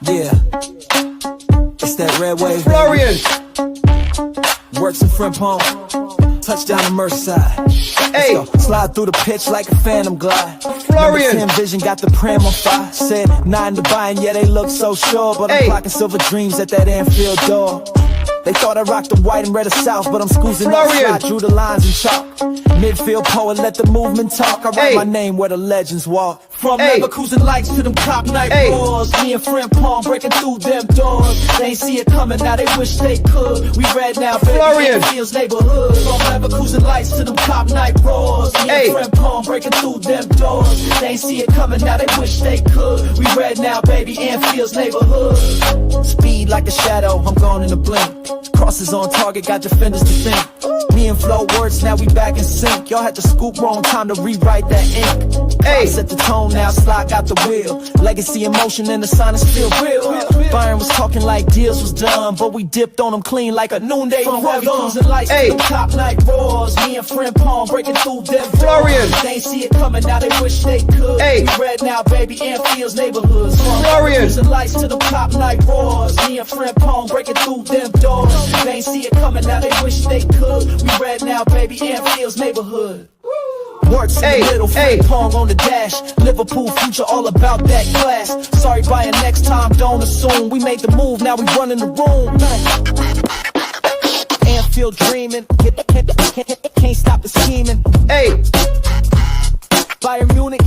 Yeah, it's that red wave. Florian. Wirtz and Frimpong. Touchdown to Merseyside. Hey. Let's go. Slide through the pitch like a phantom glide. Florian. Number 10 vision got the pram on fire. Said 9 to buy, and yeah, they look so sure. But I'm clocking silver dreams at that Anfield door. They thought I rocked the white and red of South, but I'm scoozing up, I drew the lines in chalk. Midfield poet, let the movement talk. I write my name where the legends walk. From Leverkusen lights to them top night roars. Me and Frimpong breaking through them doors. They ain't see it coming, now they wish they could. We red now, baby, Fields neighborhood. From Leverkusen lights to them top night roars. Me and Frimpong breaking through them doors. They ain't see it coming, now they wish they could. We red now, baby, Fields neighborhood. Speed like a shadow, I'm gone in a blink. Crosses on target, got defenders to think. Me and Flo Wirtz, now we back in sync. Y'all had to scoop wrong, time to rewrite that ink. I set the tone, now slide got the wheel. Legacy in motion and the sign is still real. Byron was talking like deals was done, but we dipped on them clean like a noonday run. Lights to top night roars. Me and Frimpong breaking through them Florian. They ain't see it coming, now they wish they could. We red now, baby, Anfield's neighborhoods. Florian. Lights to the top night roars. Me and Frimpong breaking through them doors. They ain't see it coming, now they wish they could. We red now, baby, Anfield's neighborhood. Wirtz in the middle, Frimpong on the dash. Liverpool future, all about that class. Sorry, buying next time, don't assume. We made the move, now we running the room. Anfield dreaming, can't stop the scheming. Bayern Munich,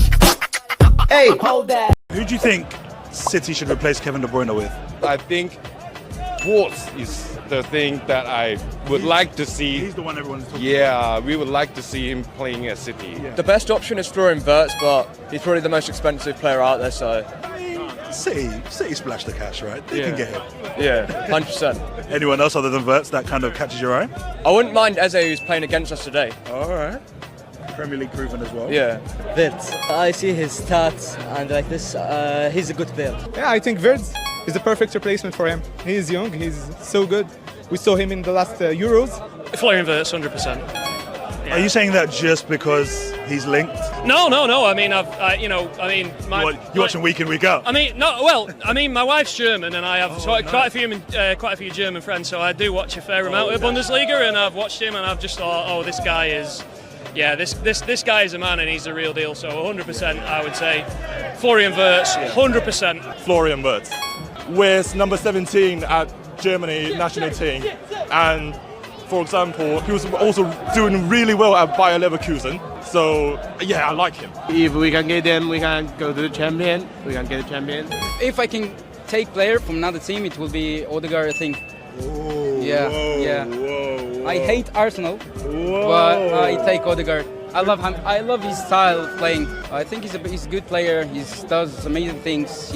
hold that. Who do you think City should replace Kevin De Bruyne with? I think Wirtz is the thing that I would like to see. He's the one everyone's talking about. Yeah, we would like to see him playing at City. The best option is Florian Wirtz, but he's probably the most expensive player out there, so... I mean, City splashed the cash, right? They can get him. Yeah, 100%. Anyone else other than Wirtz that kind of catches your eye? I wouldn't mind Eze, who's playing against us today. All right. Premier League proven as well. Yeah. Wirtz. I see his stats and like this, he's a good player. Yeah, I think Wirtz is the perfect replacement for him. He is young, he's so good. We saw him in the last Euros. Florian Wirtz, 100%. Yeah. Are you saying that just because he's linked? No. I mean, You're watching week in, week out. I mean, no. Well, I mean, my wife's German, and I have quite a few German friends, so I do watch a fair amount of Bundesliga, and I've watched him, and I've just thought, oh, this guy is. Yeah, this guy is a man and he's the real deal. So 100%, I would say Florian Wirtz, 100%. Florian Wirtz. We're number 17 at Germany national team, and for example, he was also doing really well at Bayer Leverkusen. So yeah, I like him. If we can get them, we can go to the champion. We can get the champion. If I can take player from another team, it will be Odegaard, I think. Whoa. I hate Arsenal, but I take Odegaard. I love him. I love his style of playing. I think he's a good player. He does amazing things.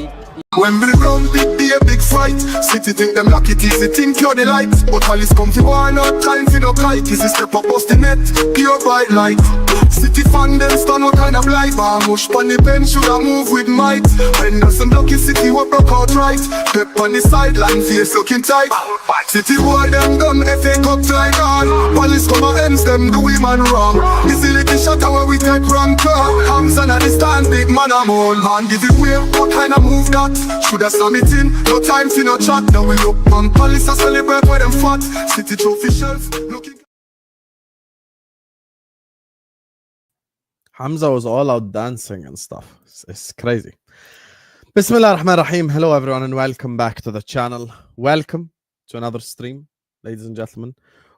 When we run, be a big fight. City think them lucky, easy think you're the light. But while it's come to war, not time for no kite. This is step up, bust the net, pure bright light. City fan, them stand out kind of light. Marmush on the bench, should I move with might. When there's some lucky City, we broke out right. Pep on the sideline, face looking tight. City war, them done, FA Cup like on. Police come and ends them, do we man wrong. This is little shot where we take wrong car. Hands on the stand, big man, I'm all. Man, give it way, what kind of move that? Shoulda slam it in, no time for no chat. Now we look man, police a celebrate with them fat. City trophy shelf, looking. Hamza was all out dancing and stuff. It's crazy. Bismillah ar-Rahman ar-Rahim. Hello everyone and welcome back to the channel. Welcome to another stream, ladies and gentlemen.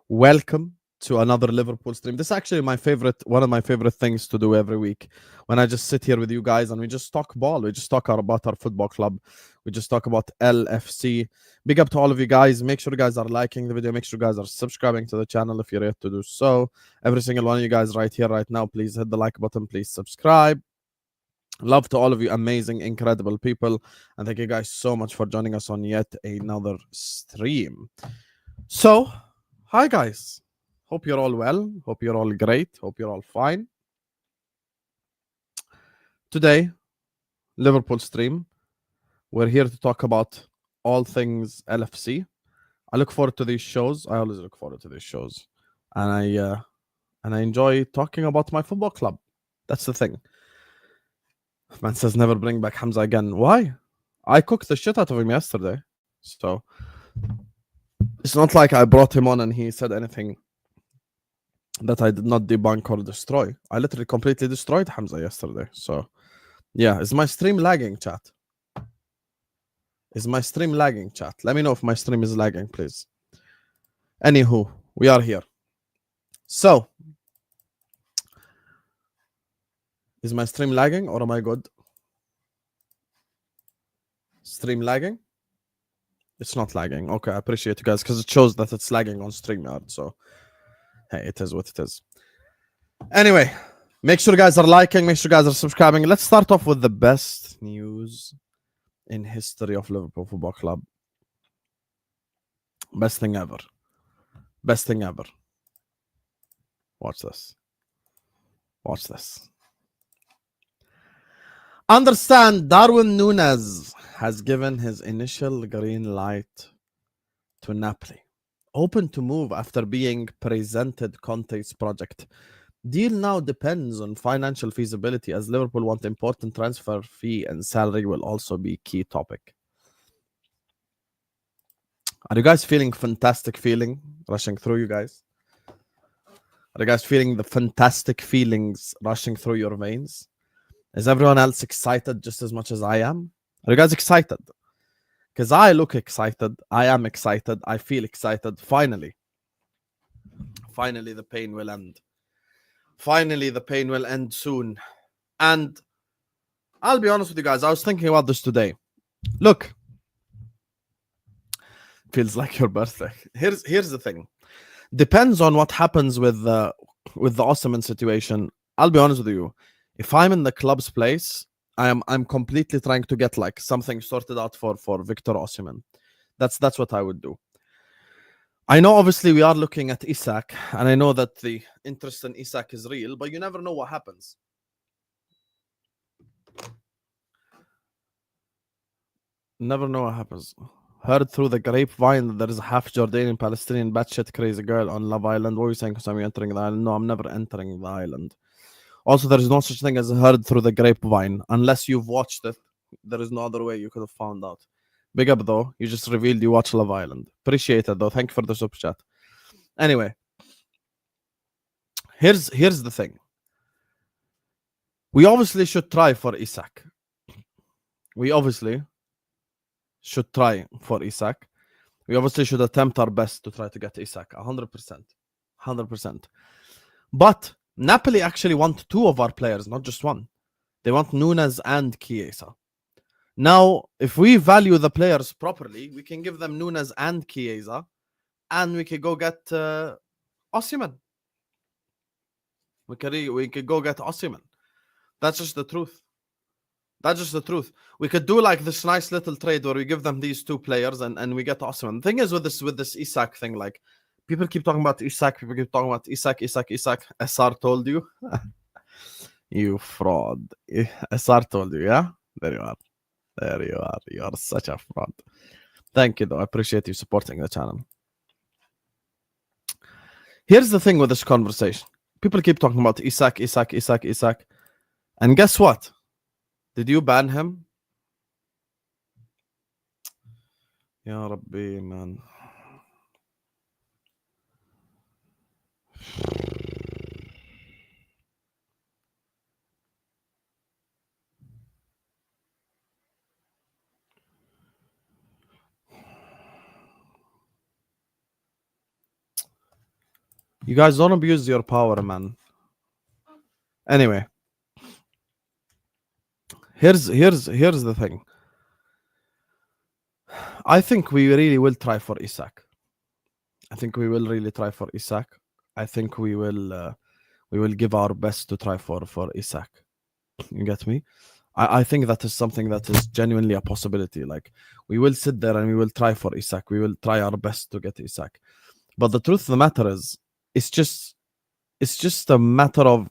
Welcome to another Liverpool stream. This is actually one of my favorite things to do every week, when I just sit here with you guys and we just talk ball. We just talk about our football club. We just talk about LFC. Big up to all of you guys. Make sure you guys are liking the video. Make sure you guys are subscribing to the channel if you're yet to do so. Every single one of you guys right here, right now, please hit the like button. Please subscribe. Love to all of you amazing, incredible people. And thank you guys so much for joining us on yet another stream. So, hi guys. Hope you're all well. Hope you're all great. Hope you're all fine. Today, Liverpool stream. We're here to talk about all things LFC. I look forward to these shows. I always look forward to these shows. And I enjoy talking about my football club. That's the thing. Man says never bring back Hamza again. Why? I cooked the shit out of him yesterday. So it's not like I brought him on and he said anything that I did not debunk or destroy. I literally completely destroyed Hamza yesterday. So yeah, is my stream lagging, chat? Is my stream lagging, chat? Let me know if my stream is lagging, please. Anywho, we are here. So, is my stream lagging or am I good? Stream lagging? It's not lagging. Okay, I appreciate you guys because it shows that it's lagging on StreamYard. So, hey, it is what it is. Anyway, make sure you guys are liking, make sure you guys are subscribing. Let's start off with the best news in history of Liverpool Football Club. Best thing ever. Best thing ever. Watch this. Watch this. Understand, Darwin Nunez has given his initial green light to Napoli. Open to move after being presented Conte's project. Deal now depends on financial feasibility as Liverpool want important transfer fee and salary will also be key topic. Are you guys feeling fantastic feeling rushing through you guys? Are you guys feeling the fantastic feelings rushing through your veins? Is everyone else excited just as much as I am? Are you guys excited? Because I look excited. I am excited. I feel excited. Finally. Finally, the pain will end. Finally, the pain will end soon. And I'll be honest with you guys. I was thinking about this today. Look. Feels like your birthday. Here's the thing. Depends on what happens with the Osimhen situation. I'll be honest with you. If I'm in the club's place, I'm completely trying to get like something sorted out for Victor Osimhen. That's what I would do. I know obviously we are looking at Isak, and I know that the interest in Isak is real, but you never know what happens. Never know what happens. Heard through the grapevine that there is a half Jordanian Palestinian batshit crazy girl on Love Island. What are you saying? Because I'm entering the island. No, I'm never entering the island. Also, there is no such thing as heard through the grapevine. Unless you've watched it, there is no other way you could have found out. Big up, though. You just revealed you watch Love Island. Appreciate it, though. Thank you for the super chat. Anyway, here's the thing. We obviously should try for Isak. We obviously should try for Isak. We obviously should attempt our best to try to get Isak. 100%. 100%. But Napoli actually want two of our players, not just one. They want Nunez and Chiesa. Now, if we value the players properly, we can give them Nunez and Chiesa, and we could go get Osimhen. We could go get Osimhen. That's just the truth. That's just the truth. We could do like this nice little trade where we give them these two players and we get Osimhen. The thing is with this Isak thing, like people keep talking about Isak. People keep talking about Isak. SR told you. You fraud. SR told you, yeah? There you are. There you are. You are such a fraud. Thank you, though. I appreciate you supporting the channel. Here's the thing with this conversation. People keep talking about Isak. And guess what? Did you ban him? Ya Rabbi, man. You guys don't abuse your power, man. Anyway, here's the thing. I think we really will try for Isak. I think we will really try for Isak. I think we will give our best to try for Isak. You get me? I think that is something that is genuinely a possibility. Like, we will sit there and we will try for Isak. We will try our best to get Isak. But the truth of the matter is, it's just a matter of,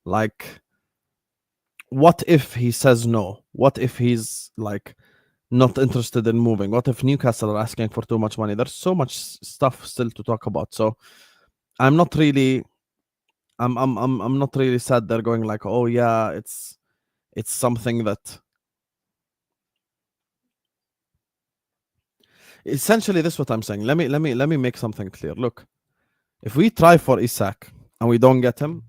like, what if he says no? What if he's, like, not interested in moving? What if Newcastle are asking for too much money? There's so much stuff still to talk about. So I'm not really sad they're going like, oh yeah, it's something that Essentially, this is what I'm saying. Let me make something clear. Look, if we try for Isak and we don't get him,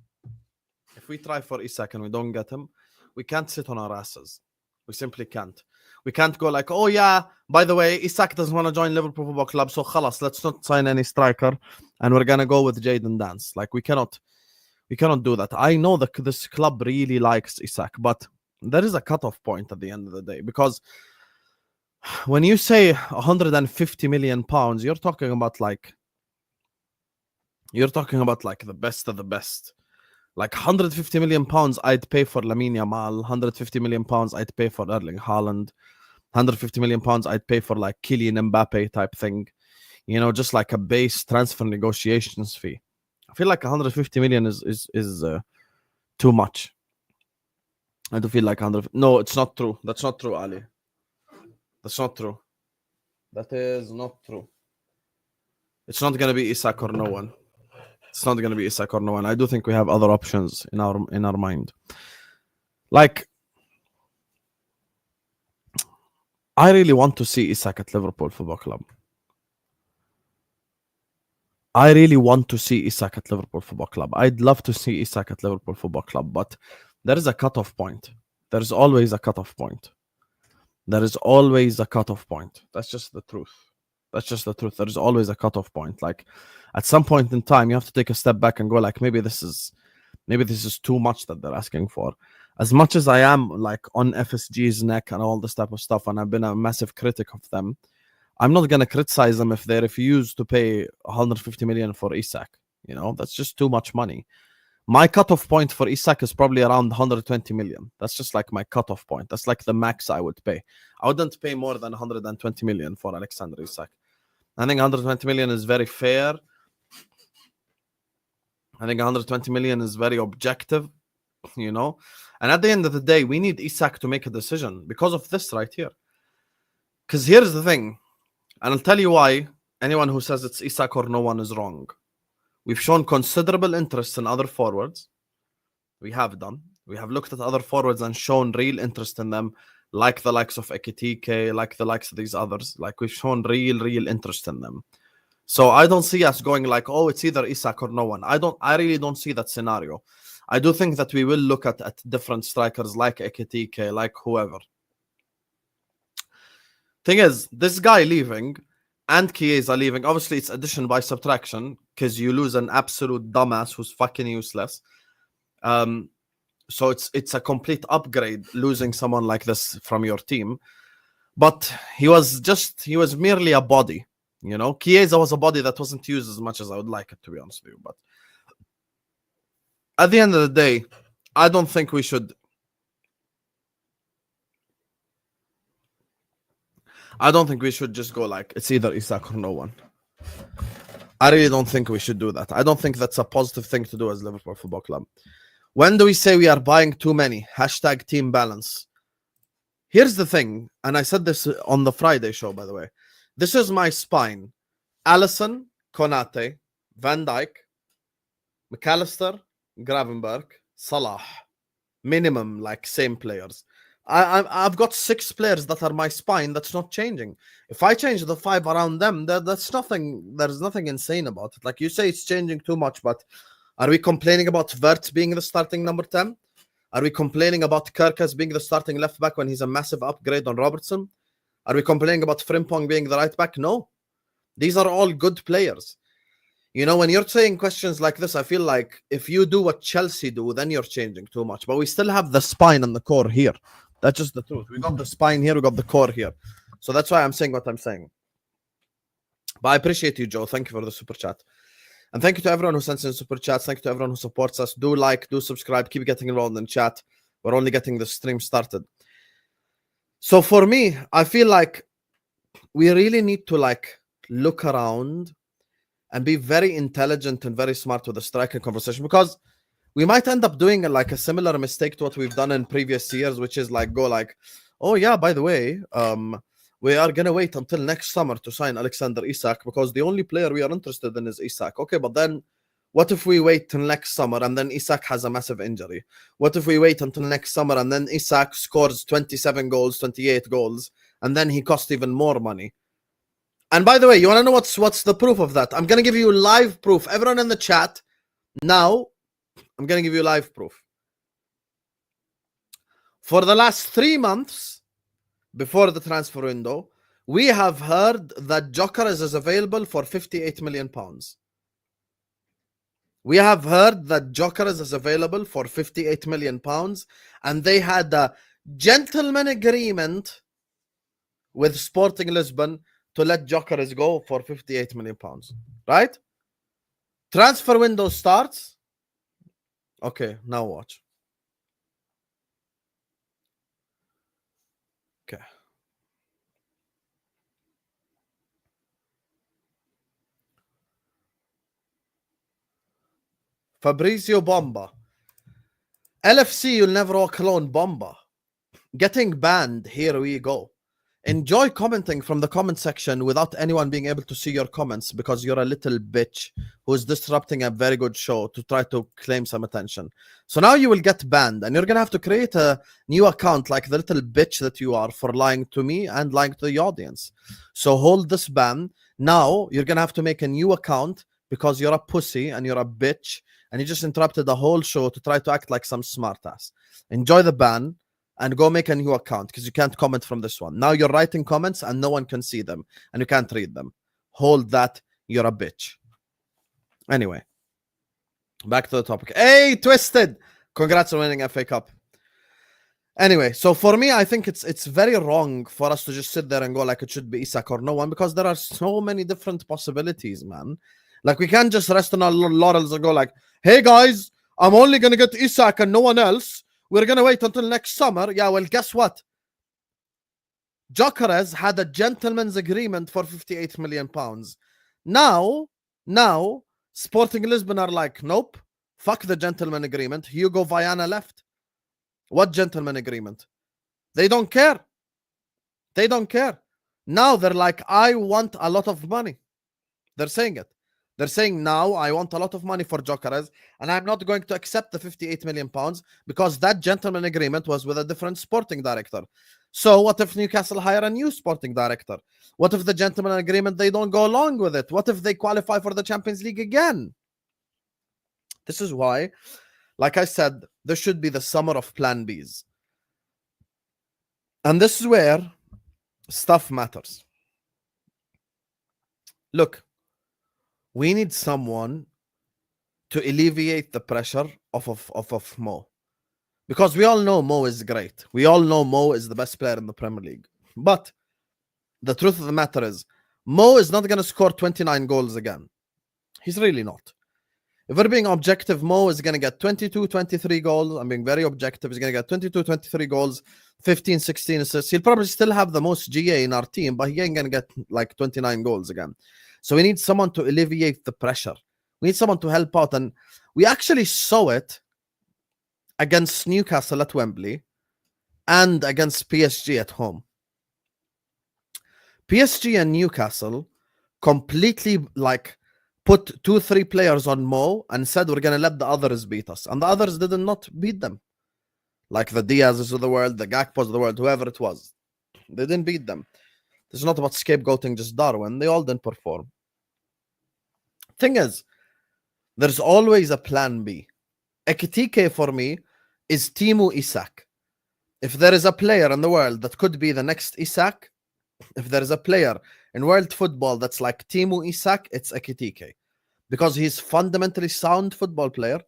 we can't sit on our asses. We simply can't. We can't go like, oh yeah, by the way, Isak doesn't want to join Liverpool Football Club, so khalas, let's not sign any striker, and we're gonna go with Jadon Dance. Like we cannot do that. I know that this club really likes Isak, but there is a cutoff point at the end of the day, because when you say 150 million pounds, you're talking about like the best of the best. Like 150 million pounds I'd pay for Lamine Yamal, 150 million pounds I'd pay for Erling Haaland, 150 million pounds I'd pay for like Kylian Mbappe type thing, you know, just like a base transfer negotiations fee. I feel like 150 million is too much. I do feel like 100. No, it's not true. That's not true, Ali. That's not true. That is not true. It's not gonna be Isak or no one. It's not gonna be Isak or no one. I do think we have other options in our mind. Like, I really want to see Isak at Liverpool Football Club. I'd love to see Isak at Liverpool Football Club, but there is a cutoff point. There's always a cutoff point. That's just the truth. There's always a cutoff point. Like, at some point in time, you have to take a step back and go like, maybe this is too much that they're asking for. As much as I am like on FSG's neck and all this type of stuff, and I've been a massive critic of them, I'm not gonna criticize them if they refuse to pay 150 million for Isak. You know, that's just too much money. My cutoff point for Isak is probably around 120 million. That's just like my cutoff point. That's like the max I would pay. I wouldn't pay more than 120 million for Alexander Isak. I think 120 million is very fair. I think 120 million is very objective, you know. And at the end of the day, we need Isak to make a decision because of this right here. Because here's the thing, and I'll tell you why anyone who says it's Isak or no one is wrong. We've shown considerable interest in other forwards. We have done. We have looked at other forwards and shown real interest in them, like the likes of Ekitike, like the likes of these others. Like, we've shown real interest in them. So I don't see us going like, oh, it's either Isak or no one. I really don't see that scenario. I do think that we will look at different strikers like Ekitike, like whoever. Thing is, this guy leaving and Chiesa leaving, obviously it's addition by subtraction, because you lose an absolute dumbass who's fucking useless. So it's a complete upgrade losing someone like this from your team. But he was merely a body, you know. Chiesa was a body that wasn't used as much as I would like it, to be honest with you. But at the end of the day, I don't think we should just go like it's either Isak or no one. I really don't think we should do that. I don't think that's a positive thing to do as Liverpool Football Club. When do we say we are buying too many? # team balance. Here's the thing, and I said this on the Friday show, by the way. This is my spine. Alisson, Konate, Van Dijk, McAllister, Gravenberch, Salah. Minimum, like, same players. I've got 6 players that are my spine that's not changing. If I change the 5 around them, that's nothing. There's nothing insane about it. Like, you say it's changing too much, but are we complaining about Wirtz being the starting number 10? Are we complaining about Kerkez being the starting left back when he's a massive upgrade on Robertson? Are we complaining about Frimpong being the right back? No. These are all good players. You know, when you're saying questions like this, I feel like if you do what Chelsea do, then you're changing too much. But we still have the spine and the core here. That's just the truth. We got the spine here, we got the core here. So that's why I'm saying what I'm saying. But I appreciate you, Joe. Thank you for the super chat. And thank you to everyone who sends in super chats. Thank you to everyone who supports us. Do like, do subscribe, keep getting involved in chat. We're only getting the stream started. So for me, I feel like we really need to like look around and be very intelligent and very smart with the striking conversation, because we might end up doing like a similar mistake to what we've done in previous years, which is like go like, oh yeah, by the way, we are going to wait until next summer to sign Alexander Isak because the only player we are interested in is Isak. Okay, but then what if we wait till next summer and then Isak has a massive injury? What if we wait until next summer and then Isak scores 27 goals, 28 goals, and then he costs even more money? And by the way, you want to know what's the proof of that? I'm going to give you live proof. Everyone in the chat, now, I'm going to give you live proof. For the last 3 months, before the transfer window, we have heard that Gyökeres is available for £58 million. We have heard that Gyökeres is available for £58 million, and they had a gentleman agreement with Sporting Lisbon to let Gyökeres go for £58 million. Right? Transfer window starts. Okay, now watch. Okay. Fabrizio Bomba. LFC, you'll never walk alone, Bomba. Getting banned, here we go. Enjoy commenting from the comment section without anyone being able to see your comments because you're a little bitch who's disrupting a very good show to try to claim some attention. So now you will get banned and you're going to have to create a new account like the little bitch that you are for lying to me and lying to the audience. So hold this ban. Now you're going to have to make a new account because you're a pussy and you're a bitch and you just interrupted the whole show to try to act like some smartass. Enjoy the ban. And go make a new account because you can't comment from this one. Now you're writing comments and no one can see them and you can't read them. Hold that, you're a bitch. Anyway, back to the topic. Hey, Twisted! Congrats on winning FA Cup. Anyway, so for me, I think it's very wrong for us to just sit there and go like it should be Isak or no one because there are so many different possibilities, man. Like we can't just rest on our laurels and go like, hey guys, I'm only going to get Isak and no one else. We're going to wait until next summer. Yeah, well, guess what? Gyökeres had a gentleman's agreement for £58 million. Now, Sporting Lisbon are like, nope, fuck the gentleman agreement. Hugo Viana left. What gentleman agreement? They don't care. They don't care. Now they're like, I want a lot of money. They're saying it. They're saying now I want a lot of money for Gyökeres and I'm not going to accept the £58 million because that gentleman agreement was with a different sporting director. So what if Newcastle hire a new sporting director? What if the gentleman agreement, they don't go along with it? What if they qualify for the Champions League again? This is why, like I said, this should be the summer of plan Bs. And this is where stuff matters. Look, we need someone to alleviate the pressure of Mo. Because we all know Mo is great. We all know Mo is the best player in the Premier League. But the truth of the matter is, Mo is not going to score 29 goals again. He's really not. If we're being objective, Mo is going to get 22, 23 goals. I'm being very objective. He's going to get 22, 23 goals, 15, 16 assists. He'll probably still have the most GA in our team, but he ain't going to get like 29 goals again. So we need someone to alleviate the pressure. We need someone to help out. And we actually saw it against Newcastle at Wembley and against PSG at home. PSG and Newcastle completely like put 2-3 players on Mo and said we're going to let the others beat us. And the others did not beat them. Like the Diaz's of the world, the Gakpo's of the world, whoever it was. They didn't beat them. This is not about scapegoating just Darwin. They all didn't perform. Thing is, there's always a plan B. Ekitike for me is Teemu Isak. If there is a player in the world that could be the next Isak, if there is a player in world football that's like Teemu Isak, it's Ekitike. Because he's fundamentally sound football player.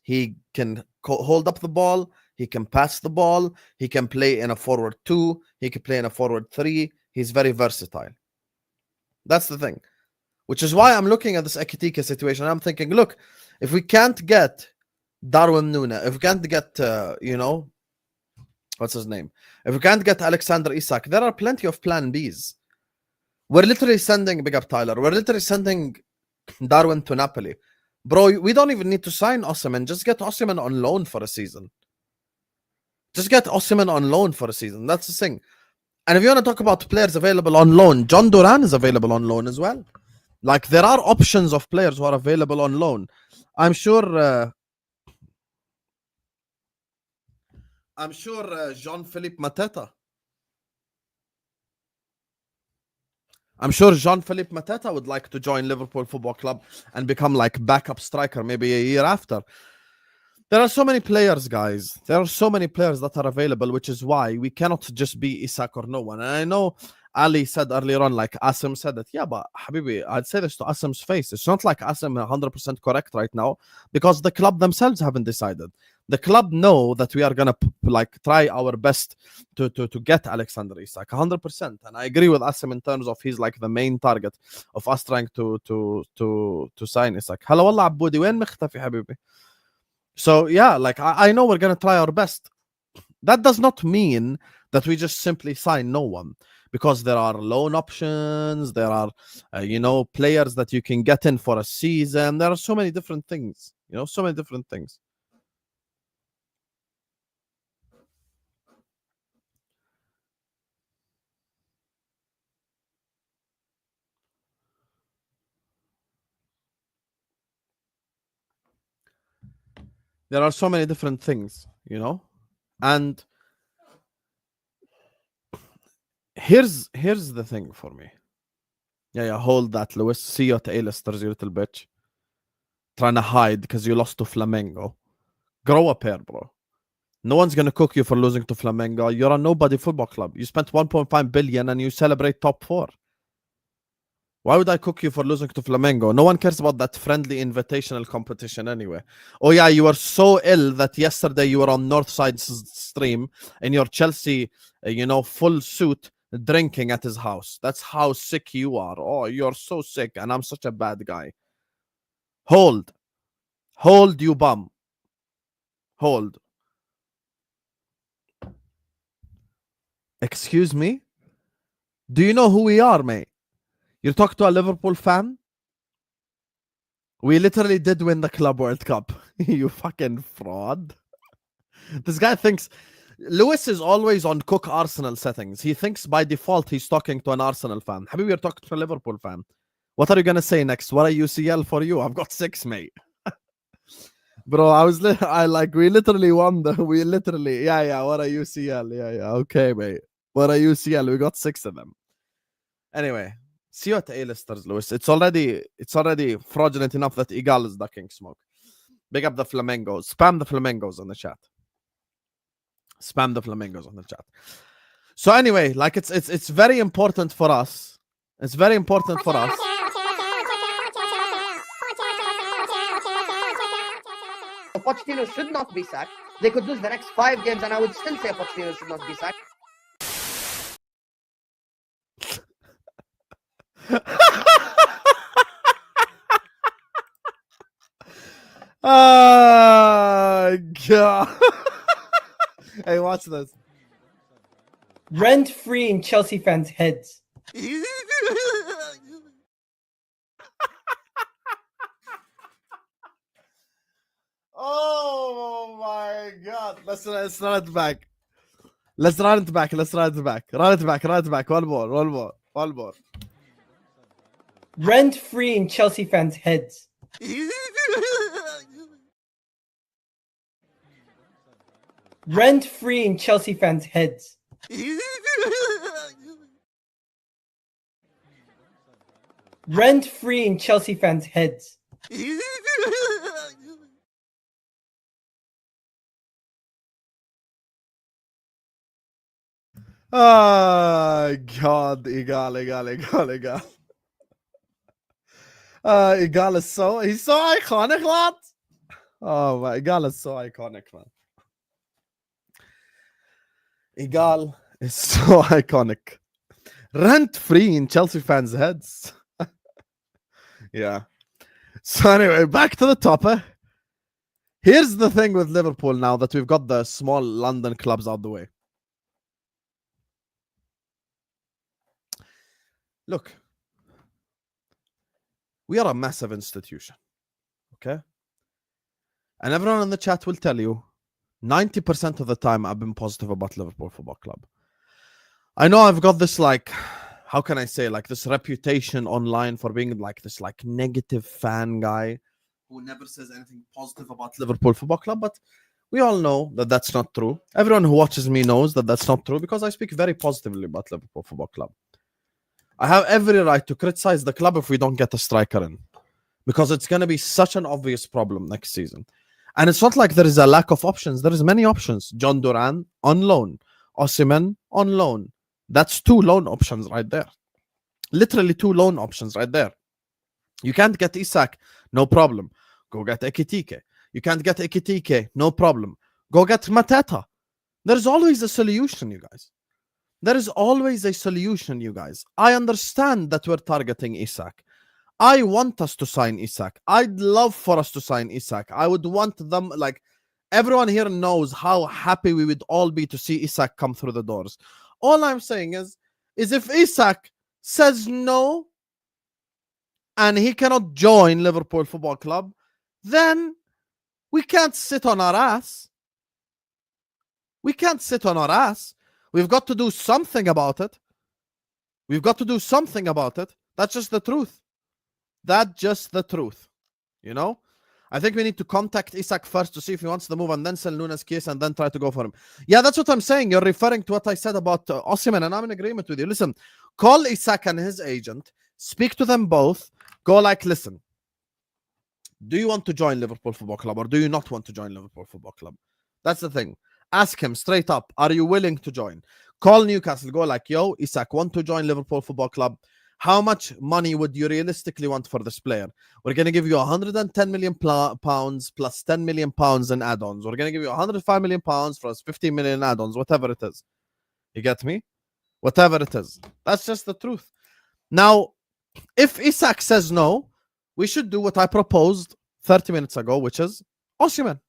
He can hold up the ball. He can pass the ball. He can play in a forward 2. He can play in a forward 3. He's very versatile. That's the thing. Which is why I'm looking at this Ekitike situation. I'm thinking, look, if we can't get Darwin Nunez, if we can't get, what's his name? If we can't get Alexander Isak, there are plenty of plan Bs. We're literally sending, big up Tyler, we're literally sending Darwin to Napoli. Bro, we don't even need to sign Osimhen. Just get Osimhen on loan for a season. Just get Osimhen on loan for a season. That's the thing. And if you want to talk about players available on loan, John Duran is available on loan as well. Like, there are options of players who are available on loan. I'm sure Jean-Philippe Mateta. I'm sure Jean-Philippe Mateta would like to join Liverpool Football Club and become like backup striker maybe a year after. There are so many players, guys. There are so many players that are available, which is why we cannot just be Isak or no one. And I know Ali said earlier on, like Asim said that, yeah, but Habibi, I'd say this to Asim's face. It's not like Asim 100% correct right now because the club themselves haven't decided. The club know that we are going to like try our best to get Alexander Isak 100%. And I agree with Asim in terms of he's like the main target of us trying to sign Isak. Hello, والله عبودي وين مختفي حبيبي? So yeah, like I know we're gonna try our best. That does not mean that we just simply sign no one, because there are loan options, there are players that you can get in for a season. There are so many different things, so many different things. There are so many different things, and here's the thing for me. Yeah, hold that, Lewis. See you at A-listers, you little bitch. Trying to hide because you lost to Flamengo. Grow up here, bro. No one's gonna cook you for losing to Flamengo. You're a nobody football club. You spent 1.5 billion and you celebrate top 4. Why would I cook you for losing to Flamengo? No one cares about that friendly invitational competition anyway. Oh yeah, you were so ill that yesterday you were on Northside's stream in your Chelsea, full suit, drinking at his house. That's how sick you are. Oh, you're so sick and I'm such a bad guy. Hold, you bum. Hold. Excuse me? Do you know who we are, mate? You talk to a Liverpool fan? We literally did win the Club World Cup. You fucking fraud. This guy thinks... Lewis is always on Cook Arsenal settings. He thinks by default he's talking to an Arsenal fan. Habibi, you're talking to a Liverpool fan. What are you going to say next? What are UCL for you? I've got 6, mate. Bro, we literally won what are UCL? Yeah, okay, mate. What are UCL? We got 6 of them. Anyway, see you at A-listers, Lewis. It's already fraudulent enough that Igal is ducking smoke. Big up the Flamengos. Spam the Flamengos on the chat. Spam the Flamengos on the chat. So anyway, like it's very important for us. It's very important for us. Pochettino should not be sacked. They could lose the next 5 games and I would still say Pochettino should not be sacked. Oh God. Hey, watch this. Rent free in Chelsea fans' heads. Oh my God. Let's run it back. Run it back. One more. Rent free in Chelsea fans' heads. Rent free in Chelsea fans' heads. Rent free in Chelsea fans' heads. Oh God, Igal. Igal is he's so iconic, lad. Oh my, Igal is so iconic, man. Igal is so iconic. Rent free in Chelsea fans' heads. Yeah. So anyway, back to the topic. Here's the thing with Liverpool now that we've got the small London clubs out the way. Look, we are a massive institution, okay? And everyone in the chat will tell you 90% of the time I've been positive about Liverpool Football Club. I know I've got this, like, how can I say, like this reputation online for being like this like negative fan guy who never says anything positive about Liverpool Football Club, but we all know that that's not true. Everyone who watches me knows that that's not true because I speak very positively about Liverpool Football Club. I have every right to criticize the club if we don't get a striker in, because it's going to be such an obvious problem next season. And it's not like there is a lack of options. There is many options. John Duran on loan, Osimhen on loan. That's 2 loan options right there. Literally 2 loan options right there. You can't get Isak, no problem. Go get Ekitike. You can't get Ekitike, no problem. Go get Mateta. There's always a solution, you guys. There is always a solution, you guys. I understand that we're targeting Isak. I want us to sign Isak. I'd love for us to sign Isak. I would want them, like, everyone here knows how happy we would all be to see Isak come through the doors. All I'm saying is if Isak says no and he cannot join Liverpool Football Club, then we can't sit on our ass. We can't sit on our ass. We've got to do something about it. We've got to do something about it. That's just the truth. That's just the truth. You know? I think we need to contact Isak first to see if he wants to move and then sell Nunez case and then try to go for him. Yeah, that's what I'm saying. You're referring to what I said about Osimhen, and I'm in agreement with you. Listen, call Isak and his agent. Speak to them both. Go like, listen, do you want to join Liverpool Football Club or do you not want to join Liverpool Football Club? That's the thing. Ask him straight up, are you willing to join? Call Newcastle. Go like, yo, Isak, want to join Liverpool Football Club? How much money would you realistically want for this player? We're going to give you 110 million pounds plus 10 million pounds in add-ons. We're going to give you 105 million pounds plus 15 million add-ons, whatever it is. You get me? Whatever it is. That's just the truth. Now, if Isak says no, we should do what I proposed 30 minutes ago, which is Osimhen.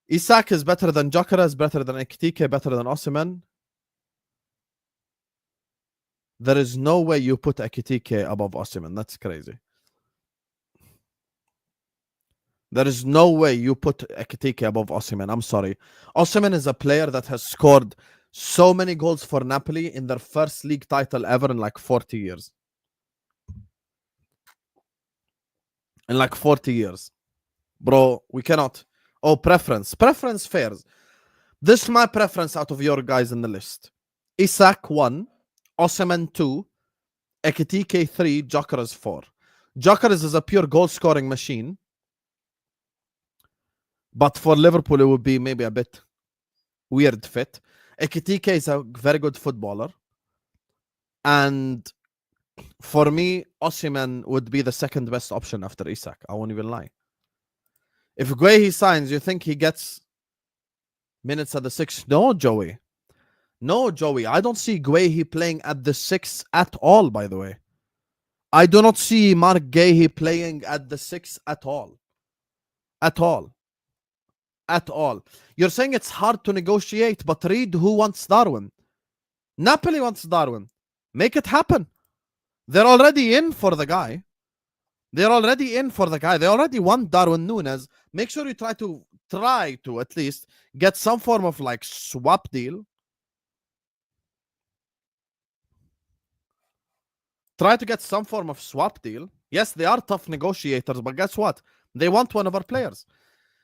Isak is better than Gyökeres, better than Ekitike, better than Osimhen. There is no way you put Ekitike above Osimhen. That's crazy. There is no way you put Ekitike above Osimhen. I'm sorry. Osimhen is a player that has scored so many goals for Napoli in their first league title ever in like 40 years. In like 40 years. Bro, we cannot. Oh, preference. Preference fairs. This is my preference out of your guys in the list. Isak 1. Osimhen 2, Ekitike 3, Gyökeres 4. Gyökeres is a pure goal-scoring machine. But for Liverpool, it would be maybe a bit weird fit. Ekitike is a very good footballer. And for me, Osimhen would be the second best option after Isak. I won't even lie. If Guehi signs, you think he gets minutes at the 6? No, Joey. No, Joey, I don't see Guehi playing at the 6 at all, by the way. I do not see Mark Guehi playing at the 6 at all. At all. At all. You're saying it's hard to negotiate, but read who wants Darwin. Napoli wants Darwin. Make it happen. They're already in for the guy. They're already in for the guy. They already want Darwin Nunez. Make sure you try to at least get some form of like swap deal. Try to get some form of swap deal. Yes, they are tough negotiators, but guess what? They want one of our players.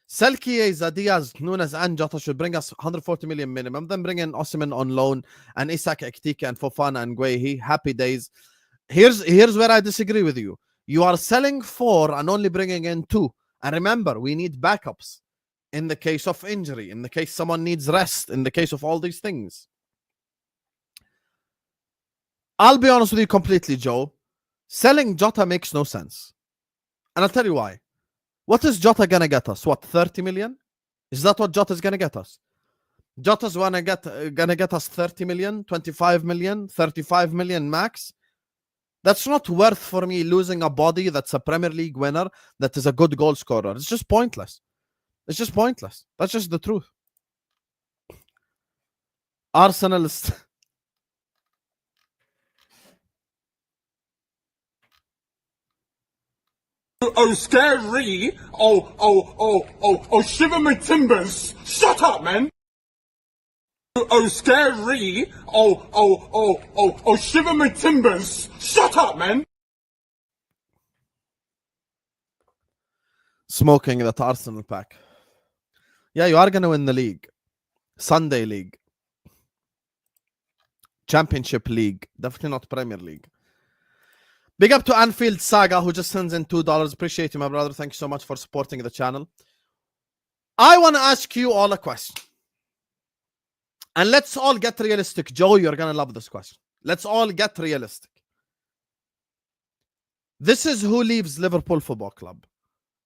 Sell Chiesa, Diaz, Nunez, and Jota should bring us 140 million minimum. Then bring in Osimhen on loan and Isak, Ekitike, and Fofana and Guehi. Happy days. Here's where I disagree with you. You are selling 4 and only bringing in 2. And remember, we need backups in the case of injury, in the case someone needs rest, in the case of all these things. I'll be honest with you completely, Joe. Selling Jota makes no sense. And I'll tell you why. What is Jota going to get us? What, 30 million? Is that what Jota's going to get us? Jota's going to get us 30 million, 25 million, 35 million max. That's not worth for me losing a body that's a Premier League winner, that is a good goal scorer. It's just pointless. It's just pointless. That's just the truth. Arsenal is... Oh, scary! Oh, shiver my timbers! Shut up, man! Oh, scary! Oh, shiver my timbers! Shut up, man! Smoking that Arsenal pack. Yeah, you are going to win the league. Sunday league. Championship League. Definitely not Premier League. Big up to Anfield Saga, who just sends in $2. Appreciate you, my brother. Thank you so much for supporting the channel. I want to ask you all a question. And let's all get realistic. Joe, you're going to love this question. Let's all get realistic. This is who leaves Liverpool Football Club.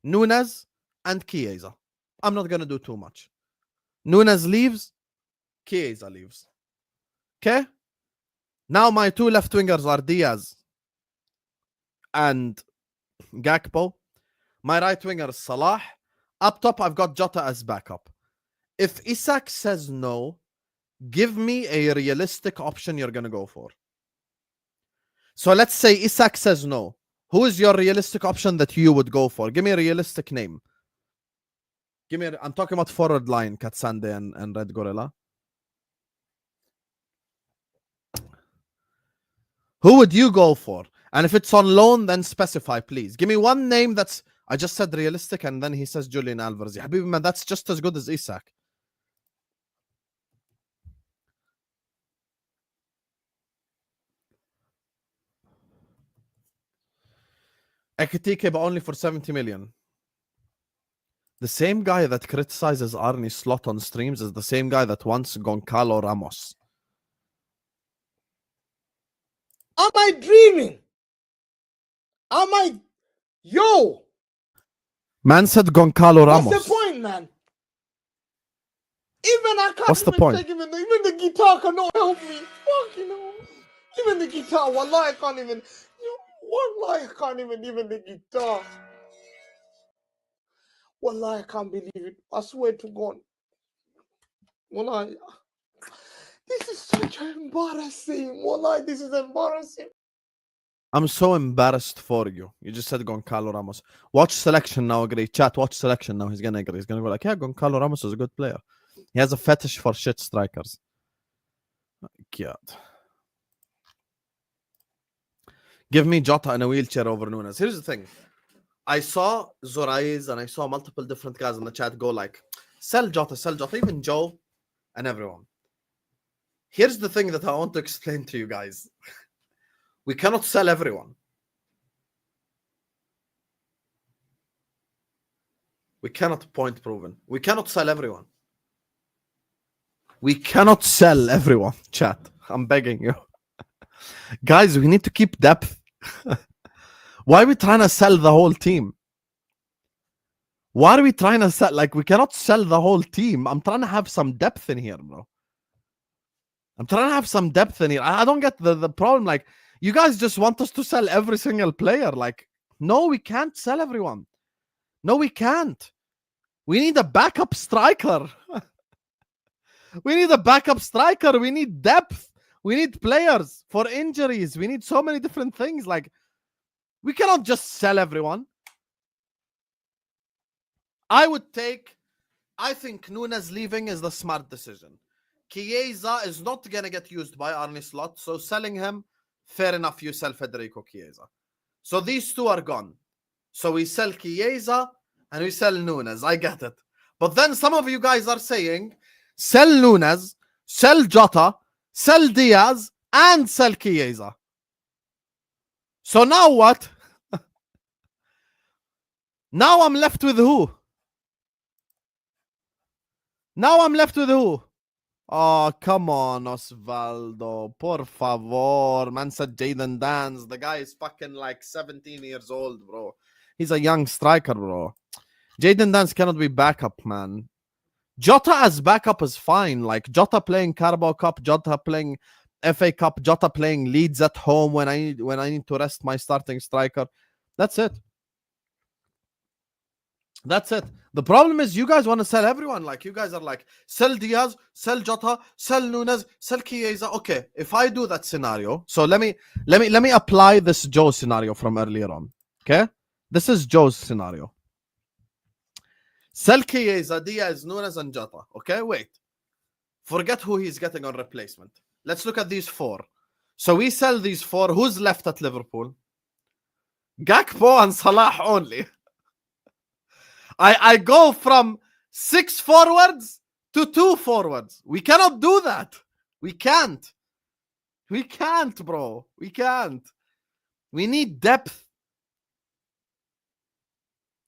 Nunez and Chiesa. I'm not going to do too much. Nunez leaves. Chiesa leaves. Okay? Now my two left wingers are Diaz and Gakpo. My right winger is Salah. Up top, I've got Jota as backup. If Isak says no, give me a realistic option you're going to go for. So let's say Isak says no. Who is your realistic option that you would go for? Give me a realistic name. I'm talking about forward line, Katsande and Red Gorilla. Who would you go for? And if it's on loan, then specify, please. Give me one name that's... I just said realistic, and then he says Julian Alvarez. Ya Habibi, man, that's just as good as Isak. Ekitike, but only for 70 million. The same guy that criticizes Arne Slot on streams is the same guy that wants Goncalo Ramos. Am I dreaming? Am I... Yo! Man said Goncalo Ramos. What's the point, man? Even I can't What's the even point? take even the guitar cannot help me. Fucking hell. Even the guitar, wallah, I can't even... Wallah, I can't even the guitar. Wallah, I can't believe it. I swear to God. Wallah, this is such embarrassing. Wallah, this is embarrassing. I'm so embarrassed for you. You just said Goncalo Ramos. Watch selection now, agree. Chat, watch selection now. He's going to agree. He's going to go like, yeah, Goncalo Ramos is a good player. He has a fetish for shit strikers. God. Give me Jota in a wheelchair over Nunez. Here's the thing. I saw Zoraiz and I saw multiple different guys in the chat go like, sell Jota, even Joe and everyone. Here's the thing that I want to explain to you guys. We cannot sell everyone. We cannot point proven. We cannot sell everyone. We cannot sell everyone, chat. I'm begging you. Guys, we need to keep depth. Why are we trying to sell the whole team? Why are we trying to sell? Like, we cannot sell the whole team. I'm trying to have some depth in here, bro. I'm trying to have some depth in here. I don't get the problem. Like, you guys just want us to sell every single player. Like, no, we can't sell everyone. No, we can't. We need a backup striker. We need a backup striker. We need depth. We need players for injuries. We need so many different things. Like, we cannot just sell everyone. I think Nunez leaving is the smart decision. Chiesa is not going to get used by Arne Slot, so selling him, fair enough, you sell Federico Chiesa. So these two are gone. So we sell Chiesa and we sell Nunez. I get it. But then some of you guys are saying, sell Nunez, sell Jota, sell Diaz, and sell Chiesa. So now what? Now I'm left with who? Now I'm left with who? Oh, come on, Osvaldo. Por favor. Man said Jadon Danns. The guy is fucking like 17 years old, bro. He's a young striker, bro. Jadon Danns cannot be backup, man. Jota as backup is fine. Like, Jota playing Carabao Cup, Jota playing FA Cup, Jota playing Leeds at home when I need to rest my starting striker. That's it. That's it. The problem is you guys want to sell everyone. Like, you guys are like, sell Diaz, sell Jota, sell Nunez, sell Chiesa. Okay, if I do that scenario, so let me apply this Joe scenario from earlier on. Okay, this is Joe's scenario. Sell Chiesa, Diaz, Nunez, and Jota. Okay, wait. Forget who he's getting on replacement. Let's look at these four. So we sell these four. Who's left at Liverpool? Gakpo and Salah only. I go from 6 forwards to 2 forwards. We cannot do that. We can't. We can't, bro. We can't. We need depth.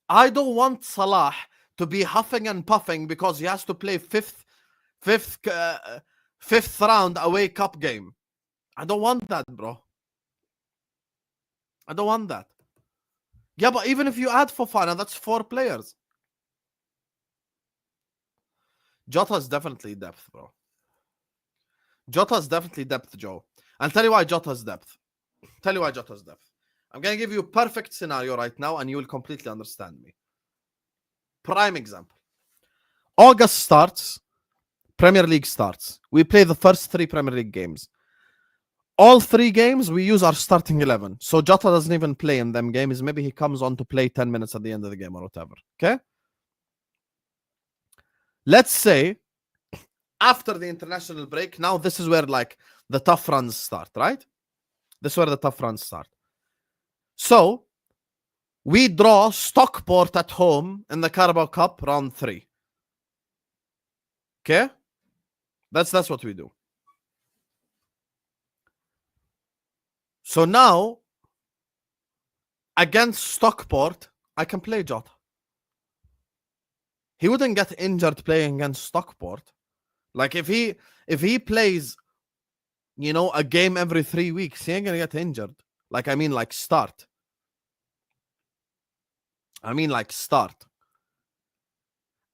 I don't want Salah to be huffing and puffing because he has to play fifth round away cup game. I don't want that, bro. I don't want that. Yeah, but even if you add Fofana, that's 4 players. Jota's definitely depth, bro. Jota's definitely depth, Joe. I'll tell you why Jota's depth. I'm going to give you a perfect scenario right now and you will completely understand me. Prime example. August starts. Premier League starts. We play the first 3 Premier League games. All 3 games, we use our starting 11. So Jota doesn't even play in them games. Maybe he comes on to play 10 minutes at the end of the game or whatever. Okay? Let's say after the international break, now this is where like the tough runs start, right? This is where the tough runs start. So we draw Stockport at home in the Carabao Cup round 3. Okay? That's what we do. So now, against Stockport, I can play Jota. He wouldn't get injured playing against Stockport. Like if he plays, you know, a game every 3 weeks, he ain't gonna get injured. Like start.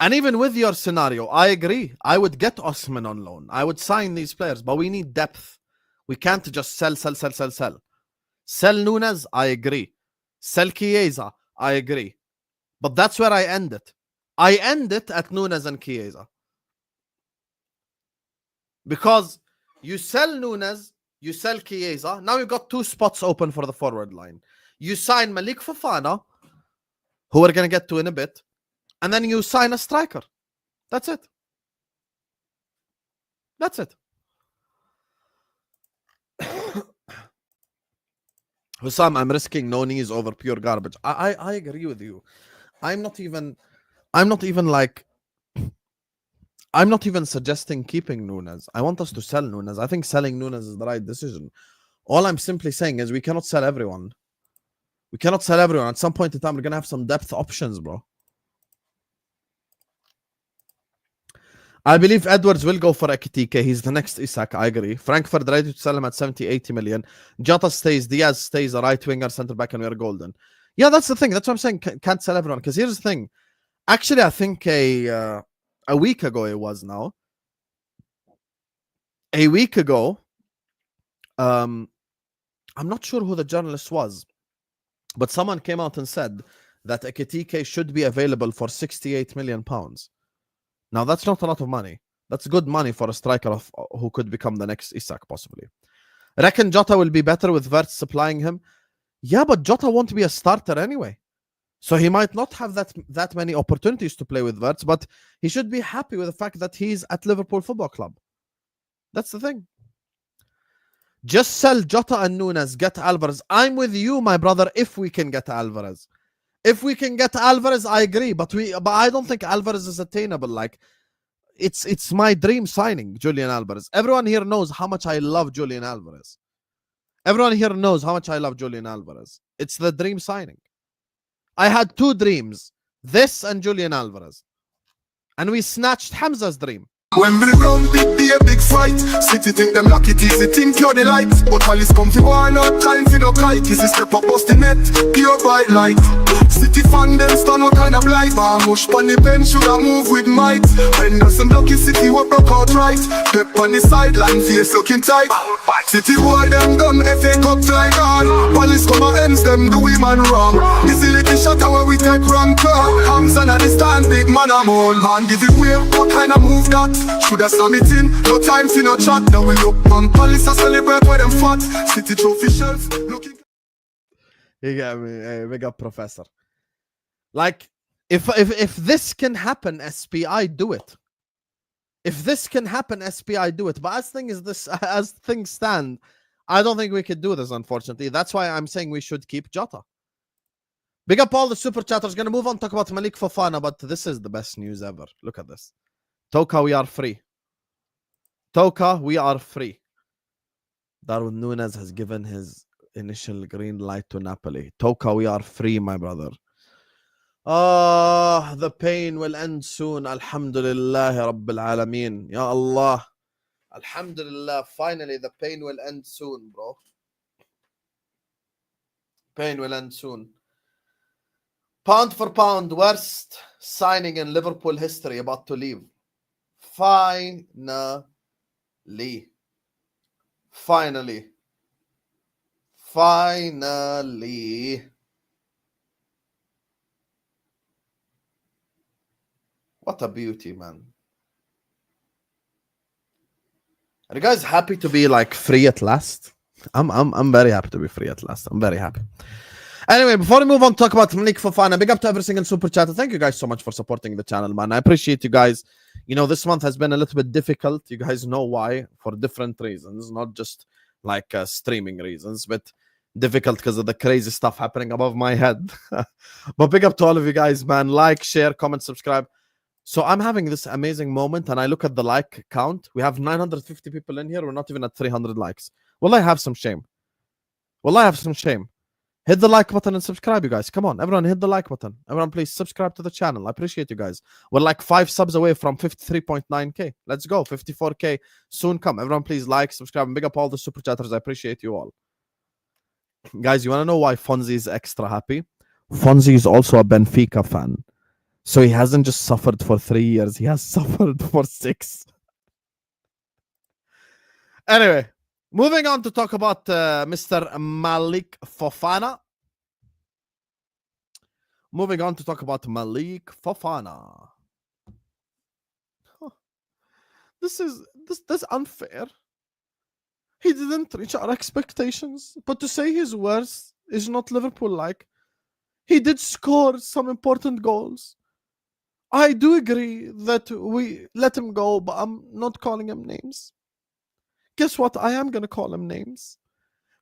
And even with your scenario, I agree. I would get Osman on loan. I would sign these players, but we need depth. We can't just sell. Sell Nunez, I agree. Sell Chiesa, I agree. But that's where I end it. I end it at Nunez and Chiesa. Because you sell Nunez, you sell Chiesa. Now you've got 2 spots open for the forward line. You sign Malik Fofana, who we're going to get to in a bit. And then you sign a striker. That's it. Hussam, I'm risking no knees over pure garbage. I agree with you. I'm not even suggesting keeping Nunez. I want us to sell Nunez. I think selling Nunez is the right decision. All I'm simply saying is we cannot sell everyone. At some point in time, we're gonna have some depth options, bro. I believe Edwards will go for Ekitike. He's the next Isak. I agree. Frankfurt ready to sell him at 70, 80 million. Jota stays. Diaz stays. A right winger, centre back, and we're golden. Yeah, that's the thing. That's what I'm saying. Can't sell everyone. Because here's the thing. Actually, I think a week ago it was now. A week ago, I'm not sure who the journalist was, but someone came out and said that Ekitike should be available for 68 million pounds. Now, that's not a lot of money. That's good money for a striker who could become the next Isak, possibly. Reckon Jota will be better with Wirtz supplying him? Yeah, but Jota won't be a starter anyway. So he might not have that many opportunities to play with Wirtz, but he should be happy with the fact that he's at Liverpool Football Club. That's the thing. Just sell Jota and Nunez, get Alvarez. I'm with you, my brother, if we can get Alvarez. If we can get Alvarez, I agree, but I don't think Alvarez is attainable. Like, it's my dream signing, Julian Alvarez. Everyone here knows how much I love Julian Alvarez. It's the dream signing. I had 2 dreams, this and Julian Alvarez, and we snatched Hamza's dream. When we run be a big fight. City think them lucky easy, think you're the light. But while it's come to war, not time for no kite. This is step up bust the net, pure bright light. City fan them stand no kind of light. Mush on the bench, should I move with might. Henderson lucky City what broke out right. Pep on the sideline, face looking tight. City boy them done FA Cup fly on. Police come and ends them do we man wrong. This is little shot where we take wrong car. Hamza and the stand big man I'm all. Man give it way, what kind of move that? Should I slam it in? No time for no chat. Now we look man, police a celebrate with them fat. City trophy shells looking. You get me, big up, Professor. Like, if this can happen, SPI do it. If this can happen, SPI do it. But as things stand, I don't think we could do this, unfortunately. That's why I'm saying we should keep Jota. Big up all the super chatters. Gonna move on, talk about Malik Fofana, but this is the best news ever. Look at this. Toka, we are free. Darwin Nunez has given his initial green light to Napoli. Toka, we are free, my brother. The pain will end soon. Alhamdulillah, Rabbil Alameen. Ya Allah. Alhamdulillah, finally the pain will end soon, bro. Pain will end soon. Pound for pound, worst signing in Liverpool history about to leave. Finally. What a beauty, man. Are you guys happy to be like free at last? I'm very happy to be free at last. I'm very happy. Anyway, before we move on to talk about Malik Fofana, big up to every single super chatter. Thank you guys so much for supporting the channel, man. I appreciate you guys. You know, this month has been a little bit difficult. You guys know why, for different reasons, not just like streaming reasons, but difficult because of the crazy stuff happening above my head. But big up to all of you guys, man. Like, share, comment, subscribe. So I'm having this amazing moment, and I look at the like count. We have 950 people in here. We're not even at 300 likes. Well, I have some shame. Hit the like button and subscribe, you guys. Come on, everyone, hit the like button. Everyone, please subscribe to the channel. I appreciate you guys. We're like 5 subs away from 53.9k. Let's go, 54k soon come. Everyone, please like, subscribe, and big up all the super chatters. I appreciate you all. Guys, you want to know why Fonzie is extra happy? Fonzie is also a Benfica fan. So he hasn't just suffered for 3 years. He has suffered for 6. Anyway. Moving on to talk about Mr. Malik Fofana. This is unfair. He didn't reach our expectations, but to say his worst is not Liverpool-like. He did score some important goals. I do agree that we let him go, but I'm not calling him names. Guess what? I am going to call him names.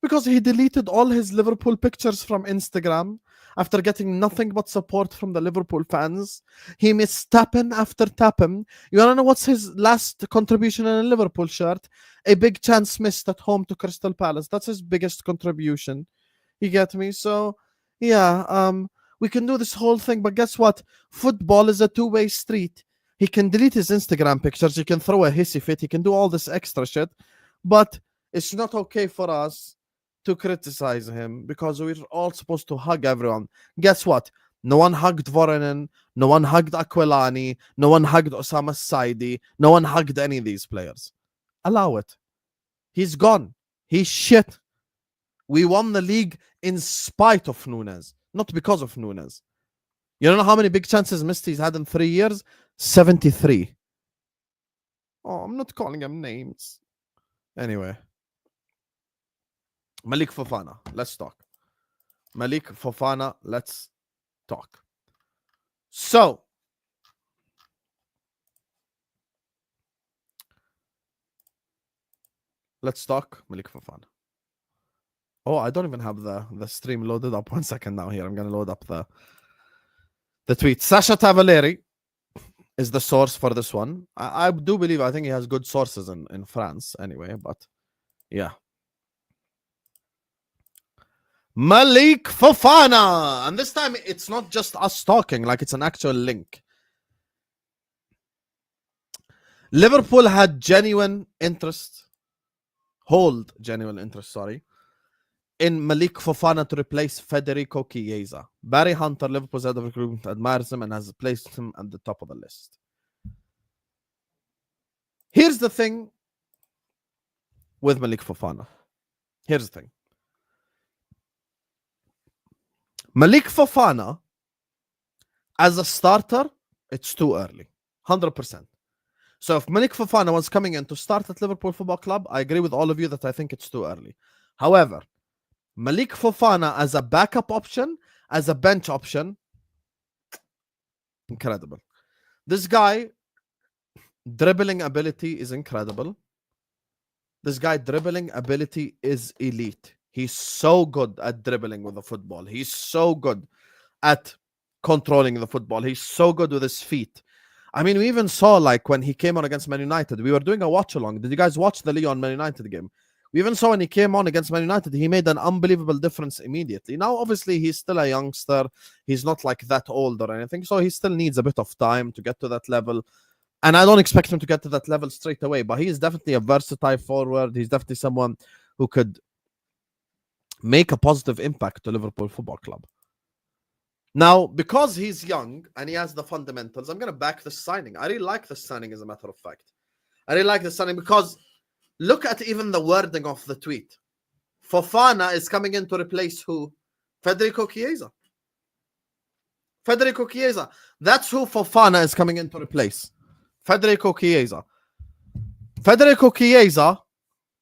Because he deleted all his Liverpool pictures from Instagram after getting nothing but support from the Liverpool fans. He missed tapping after tapping. You want to know what's his last contribution in a Liverpool shirt? A big chance missed at home to Crystal Palace. That's his biggest contribution. You get me? So, yeah, we can do this whole thing, but guess what? Football is a two-way street. He can delete his Instagram pictures. He can throw a hissy fit. He can do all this extra shit. But it's not okay for us to criticize him because we're all supposed to hug everyone. Guess what? No one hugged Voronin. No one hugged Aquilani. No one hugged Osama Saidi. No one hugged any of these players. Allow it. He's gone. He's shit. We won the league in spite of Nunez, not because of Nunez. You don't know how many big chances missed he's had in 3 years? 73. Oh, I'm not calling him names. Anyway. Malik Fofana. Let's talk. Malik Fofana. Let's talk. So. Let's talk Malik Fofana. Oh, I don't even have the stream loaded up. 1 second now here. I'm going to load up the tweet. Sasha Tavaleri is the source for this one. I do believe, I think he has good sources in France anyway, but yeah. Malik Fofana! And this time it's not just us talking, like it's an actual link. Liverpool had genuine interest, in Malik Fofana to replace Federico Chiesa. Barry Hunter, Liverpool's head of recruitment, admires him and has placed him at the top of the list. Here's the thing with Malik Fofana. Here's the thing. Malik Fofana, as a starter, it's too early. 100%. So if Malik Fofana was coming in to start at Liverpool Football Club, I agree with all of you that I think it's too early. However, Malik Fofana as a backup option, as a bench option, incredible. This guy, dribbling ability is incredible. This guy, dribbling ability is elite. He's so good at dribbling with the football. He's so good at controlling the football. He's so good with his feet. I mean, we even saw, like, when he came on against Man United, we were doing a watch-along. Did you guys watch the Lyon Man United game? We even saw when he came on against Man United, he made an unbelievable difference immediately. Now, obviously, he's still a youngster. He's not like that old or anything. So he still needs a bit of time to get to that level. And I don't expect him to get to that level straight away. But he is definitely a versatile forward. He's definitely someone who could make a positive impact to Liverpool Football Club. Now, because he's young and he has the fundamentals, I'm going to back this signing. I really like this signing, as a matter of fact. I really like this signing because look at even the wording of the tweet. Fofana is coming in to replace who? Federico Chiesa. Federico Chiesa. That's who Fofana is coming in to replace. Federico Chiesa. Federico Chiesa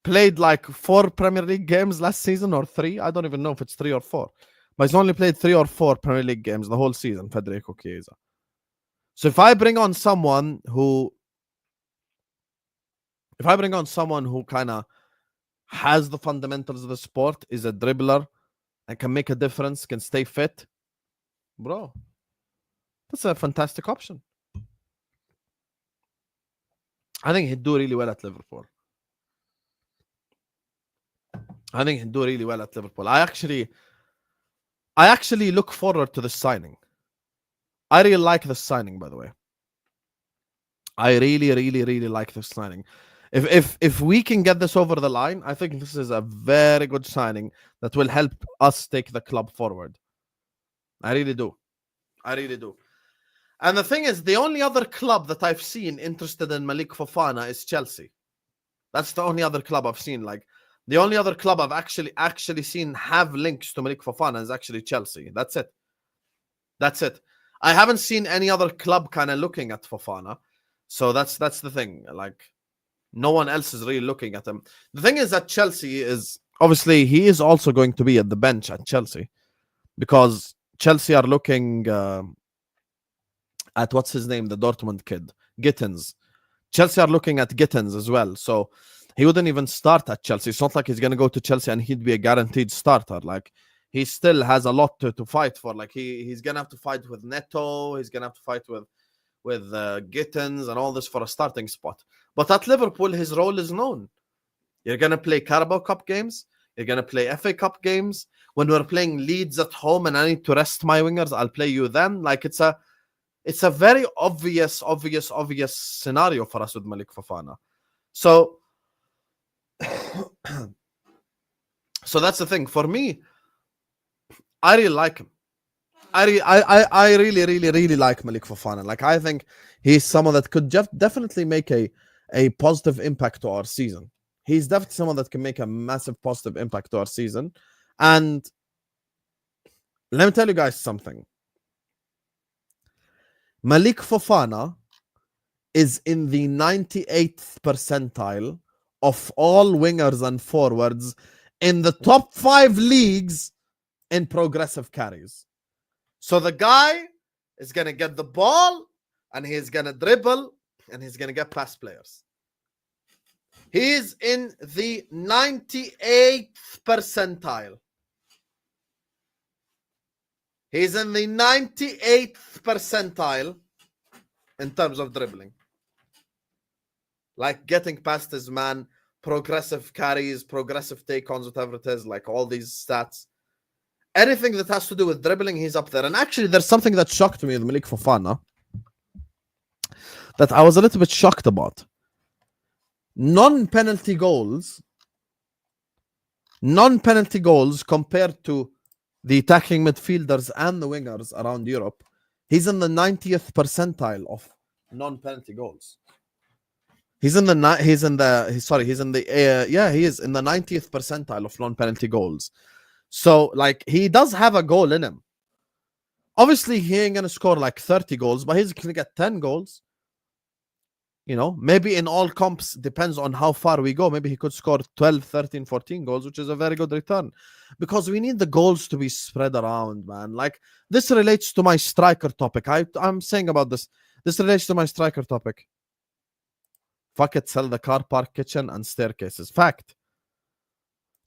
played like 4 Premier League games last season, or 3. I don't even know if it's 3 or 4. But he's only played 3 or 4 Premier League games the whole season, Federico Chiesa. So if I bring on someone who kind of has the fundamentals of the sport, is a dribbler, and can make a difference, can stay fit, bro, that's a fantastic option. I think he'd do really well at Liverpool. I actually look forward to this signing. I really like this signing, by the way. I really like this signing. If we can get this over the line, I think this is a very good signing that will help us take the club forward. I really do. And the thing is, the only other club that I've seen interested in Malik Fofana is Chelsea. That's the only other club I've seen. Like, the only other club I've actually seen have links to Malik Fofana is actually Chelsea. That's it. I haven't seen any other club kind of looking at Fofana. So that's the thing. Like, no one else is really looking at him. The thing is that Chelsea is, obviously, he is also going to be at the bench at Chelsea, because Chelsea are looking at, what's his name, the Dortmund kid, Gittins. Chelsea are looking at Gittins as well. So he wouldn't even start at Chelsea. It's not like he's going to go to Chelsea and he'd be a guaranteed starter. Like, he still has a lot to fight for. Like, he's going to have to fight with Neto. He's going to have to fight with Gittins and all this for a starting spot. But at Liverpool, his role is known. You're going to play Carabao Cup games. You're going to play FA Cup games. When we're playing Leeds at home and I need to rest my wingers, I'll play you then. Like, it's a very obvious scenario for us with Malik Fofana. So that's the thing. For me, I really like him. I really like Malik Fofana. Like, I think he's someone that could definitely make a positive impact to our season. He's definitely someone that can make a massive positive impact to our season. And let me tell you guys something. Malik Fofana is in the 98th percentile of all wingers and forwards in the top 5 leagues in progressive carries. So the guy is going to get the ball and he's going to dribble and he's going to get past players. He's in the 98th percentile. He's in the 98th percentile in terms of dribbling. Like, getting past his man, progressive carries, progressive take-ons, whatever it is, like all these stats. Anything that has to do with dribbling, he's up there. And actually, there's something that shocked me with Malik Fofana that I was a little bit shocked about. Non-penalty goals compared to the attacking midfielders and the wingers around Europe, he's in the 90th percentile of non-penalty goals. He is in the 90th percentile of non-penalty goals. So, like, he does have a goal in him. Obviously, he ain't gonna score like 30 goals, but he's gonna get 10 goals. You know, maybe in all comps, depends on how far we go. Maybe he could score 12, 13, 14 goals, which is a very good return. Because we need the goals to be spread around, man. Like, this relates to my striker topic. I'm saying about this. This relates to my striker topic. Fuck it, sell the car park, kitchen, and staircases. Fact.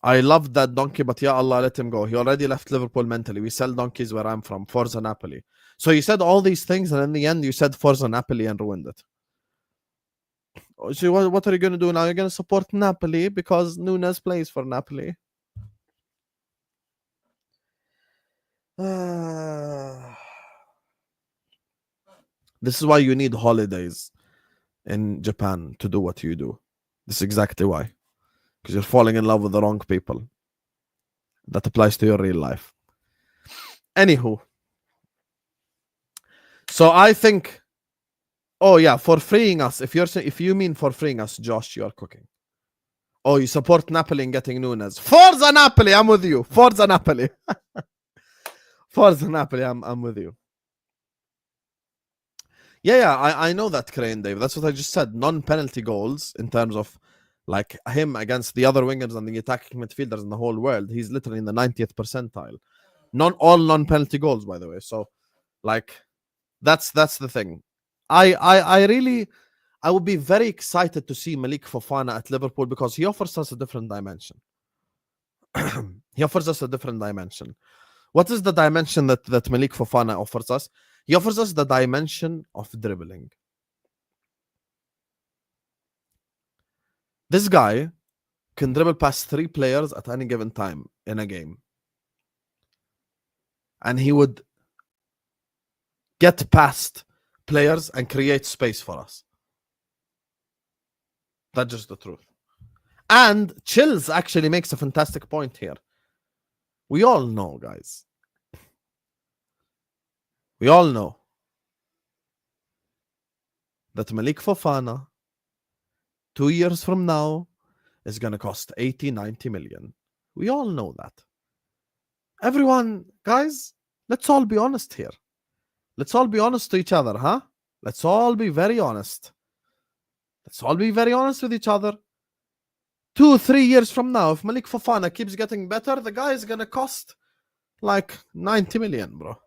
I love that donkey, but ya Allah, let him go. He already left Liverpool mentally. We sell donkeys where I'm from. Forza Napoli. So you said all these things, and in the end, you said Forza Napoli and ruined it. So what are you going to do now? You're going to support Napoli because Nunez plays for Napoli. This is why you need holidays in Japan to do what you do. This is exactly why. Because you're falling in love with the wrong people. That applies to your real life. Anywho. So I think... Oh yeah, for freeing us. If you mean for freeing us, Josh, you are cooking. Oh, you support Napoli in getting Nunez. Forza Napoli, I'm with you. Forza Napoli. Forza Napoli, I'm with you. Yeah, I know that, Crane, Dave. That's what I just said. Non-penalty goals in terms of like him against the other wingers and the attacking midfielders in the whole world. He's literally in the 90th percentile. All non-penalty goals, by the way. So, like, that's the thing. I would be very excited to see Malik Fofana at Liverpool because he offers us a different dimension. He offers us a different dimension. What is the dimension that Malik Fofana offers us? He offers us the dimension of dribbling. This guy can dribble past 3 players at any given time in a game. And he would get past players and create space for us. That's just the truth. And Chills actually makes a fantastic point here. We all know, guys. We all know that Malik Fofana 2 years from now is going to cost 80, 90 million. We all know that. Everyone, guys, let's all be honest here. Let's all be honest to each other, huh? Let's all be very honest. Let's all be very honest with each other. 2-3 years from now, if Malik Fofana keeps getting better, the guy is going to cost like 90 million, bro.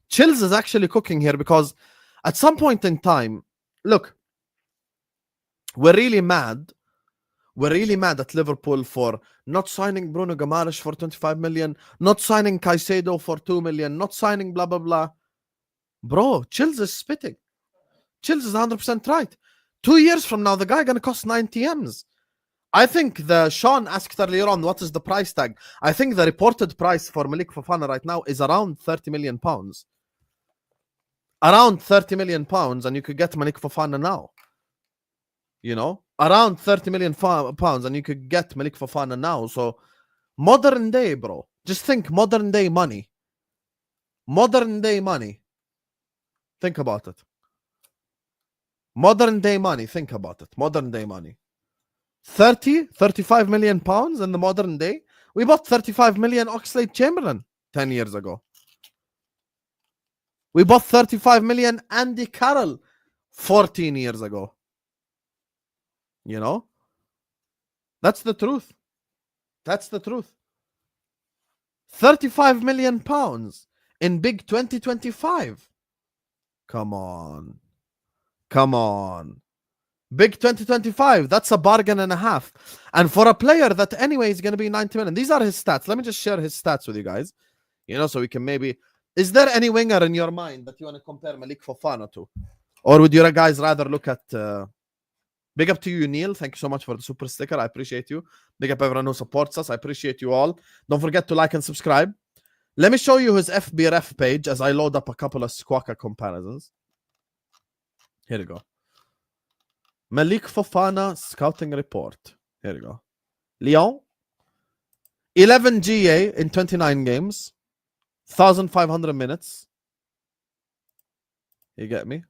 Chills is actually cooking here because at some point in time, look, we're really mad. We're really mad at Liverpool for not signing Bruno Guimaraes for 25 million, not signing Caicedo for 2 million, not signing blah, blah, blah. Bro, Chills is spitting. Chills is 100% right. 2 years from now, the guy going to cost 90 M's. I think Sean asked earlier on, what is the price tag? I think the reported price for Malik Fofana right now is around 30 million pounds. Around 30 million pounds, and you could get Malik Fofana now. You know? Around 30 million pounds, and you could get Malik Fofana now. So, modern day, bro. Just think modern day money. Modern day money. Think about it. Modern day money. Think about it. Modern day money. 35 million pounds in the modern day. We bought 35 million Oxlade-Chamberlain 10 years ago. We bought 35 million Andy Carroll 14 years ago. You know? That's the truth. That's the truth. 35 million pounds in big 2025. Come on. Come on. Big 2025. That's a bargain and a half. And for a player that anyway is going to be 90 million. These are his stats. Let me just share his stats with you guys. You know, so we can maybe... Is there any winger in your mind that you want to compare Malik Fofana to? Or would you guys rather look at... Big up to you, Neil. Thank you so much for the super sticker. I appreciate you. Big up everyone who supports us. I appreciate you all. Don't forget to like and subscribe. Let me show you his FBRF page as I load up a couple of Squawka comparisons. Here we go. Malik Fofana scouting report. Here we go. Lyon. 11 GA in 29 games. 1,500 minutes. You get me?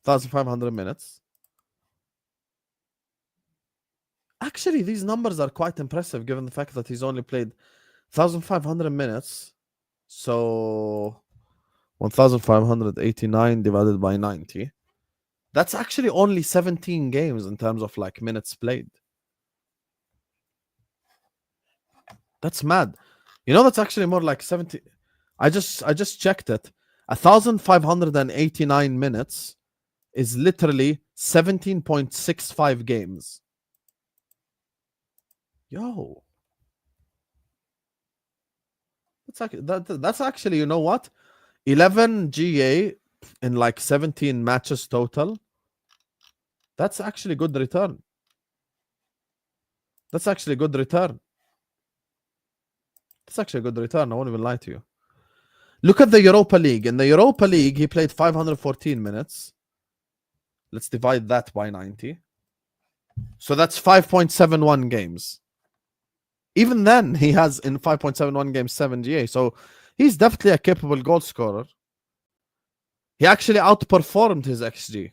1,500 minutes. Actually, these numbers are quite impressive given the fact that he's only played 1,500 minutes. So 1,589 divided by 90. That's actually only 17 games in terms of like minutes played. That's mad. You know, that's actually more like 70. I just checked it. 1,589 minutes is literally 17.65 games. Yo. That's actually, you know what? 11 GA in like 17 matches total. That's actually good return. That's actually a good return. That's actually a good return. I won't even lie to you. Look at the Europa League. In the Europa League, he played 514 minutes. Let's divide that by 90. So that's 5.71 games. Even then, he has in 5.71 games 7 GA. So he's definitely a capable goal scorer. He actually outperformed his XG.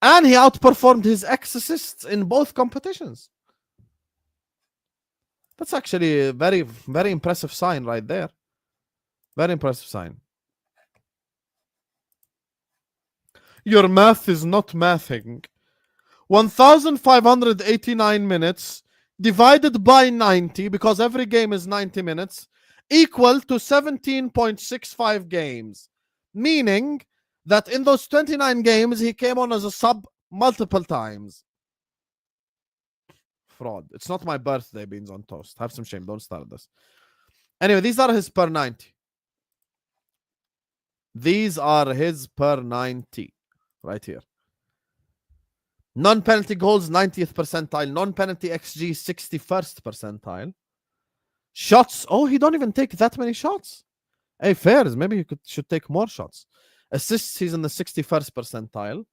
And he outperformed his X assists in both competitions. That's actually a very, very impressive sign right there. Very impressive sign. Your math is not mathing. 1,589 minutes divided by 90, because every game is 90 minutes, equal to 17.65 games. Meaning that in those 29 games, he came on as a sub multiple times. Fraud. It's not my birthday, beans on toast. Have some shame. Don't start this. Anyway, these are his per 90. These are his per 90. Right here. Non-penalty goals, 90th percentile. Non-penalty XG, 61st percentile. Shots. Oh, he don't even take that many shots. Hey, fairs. Maybe you should take more shots. Assists, he's in the 61st percentile.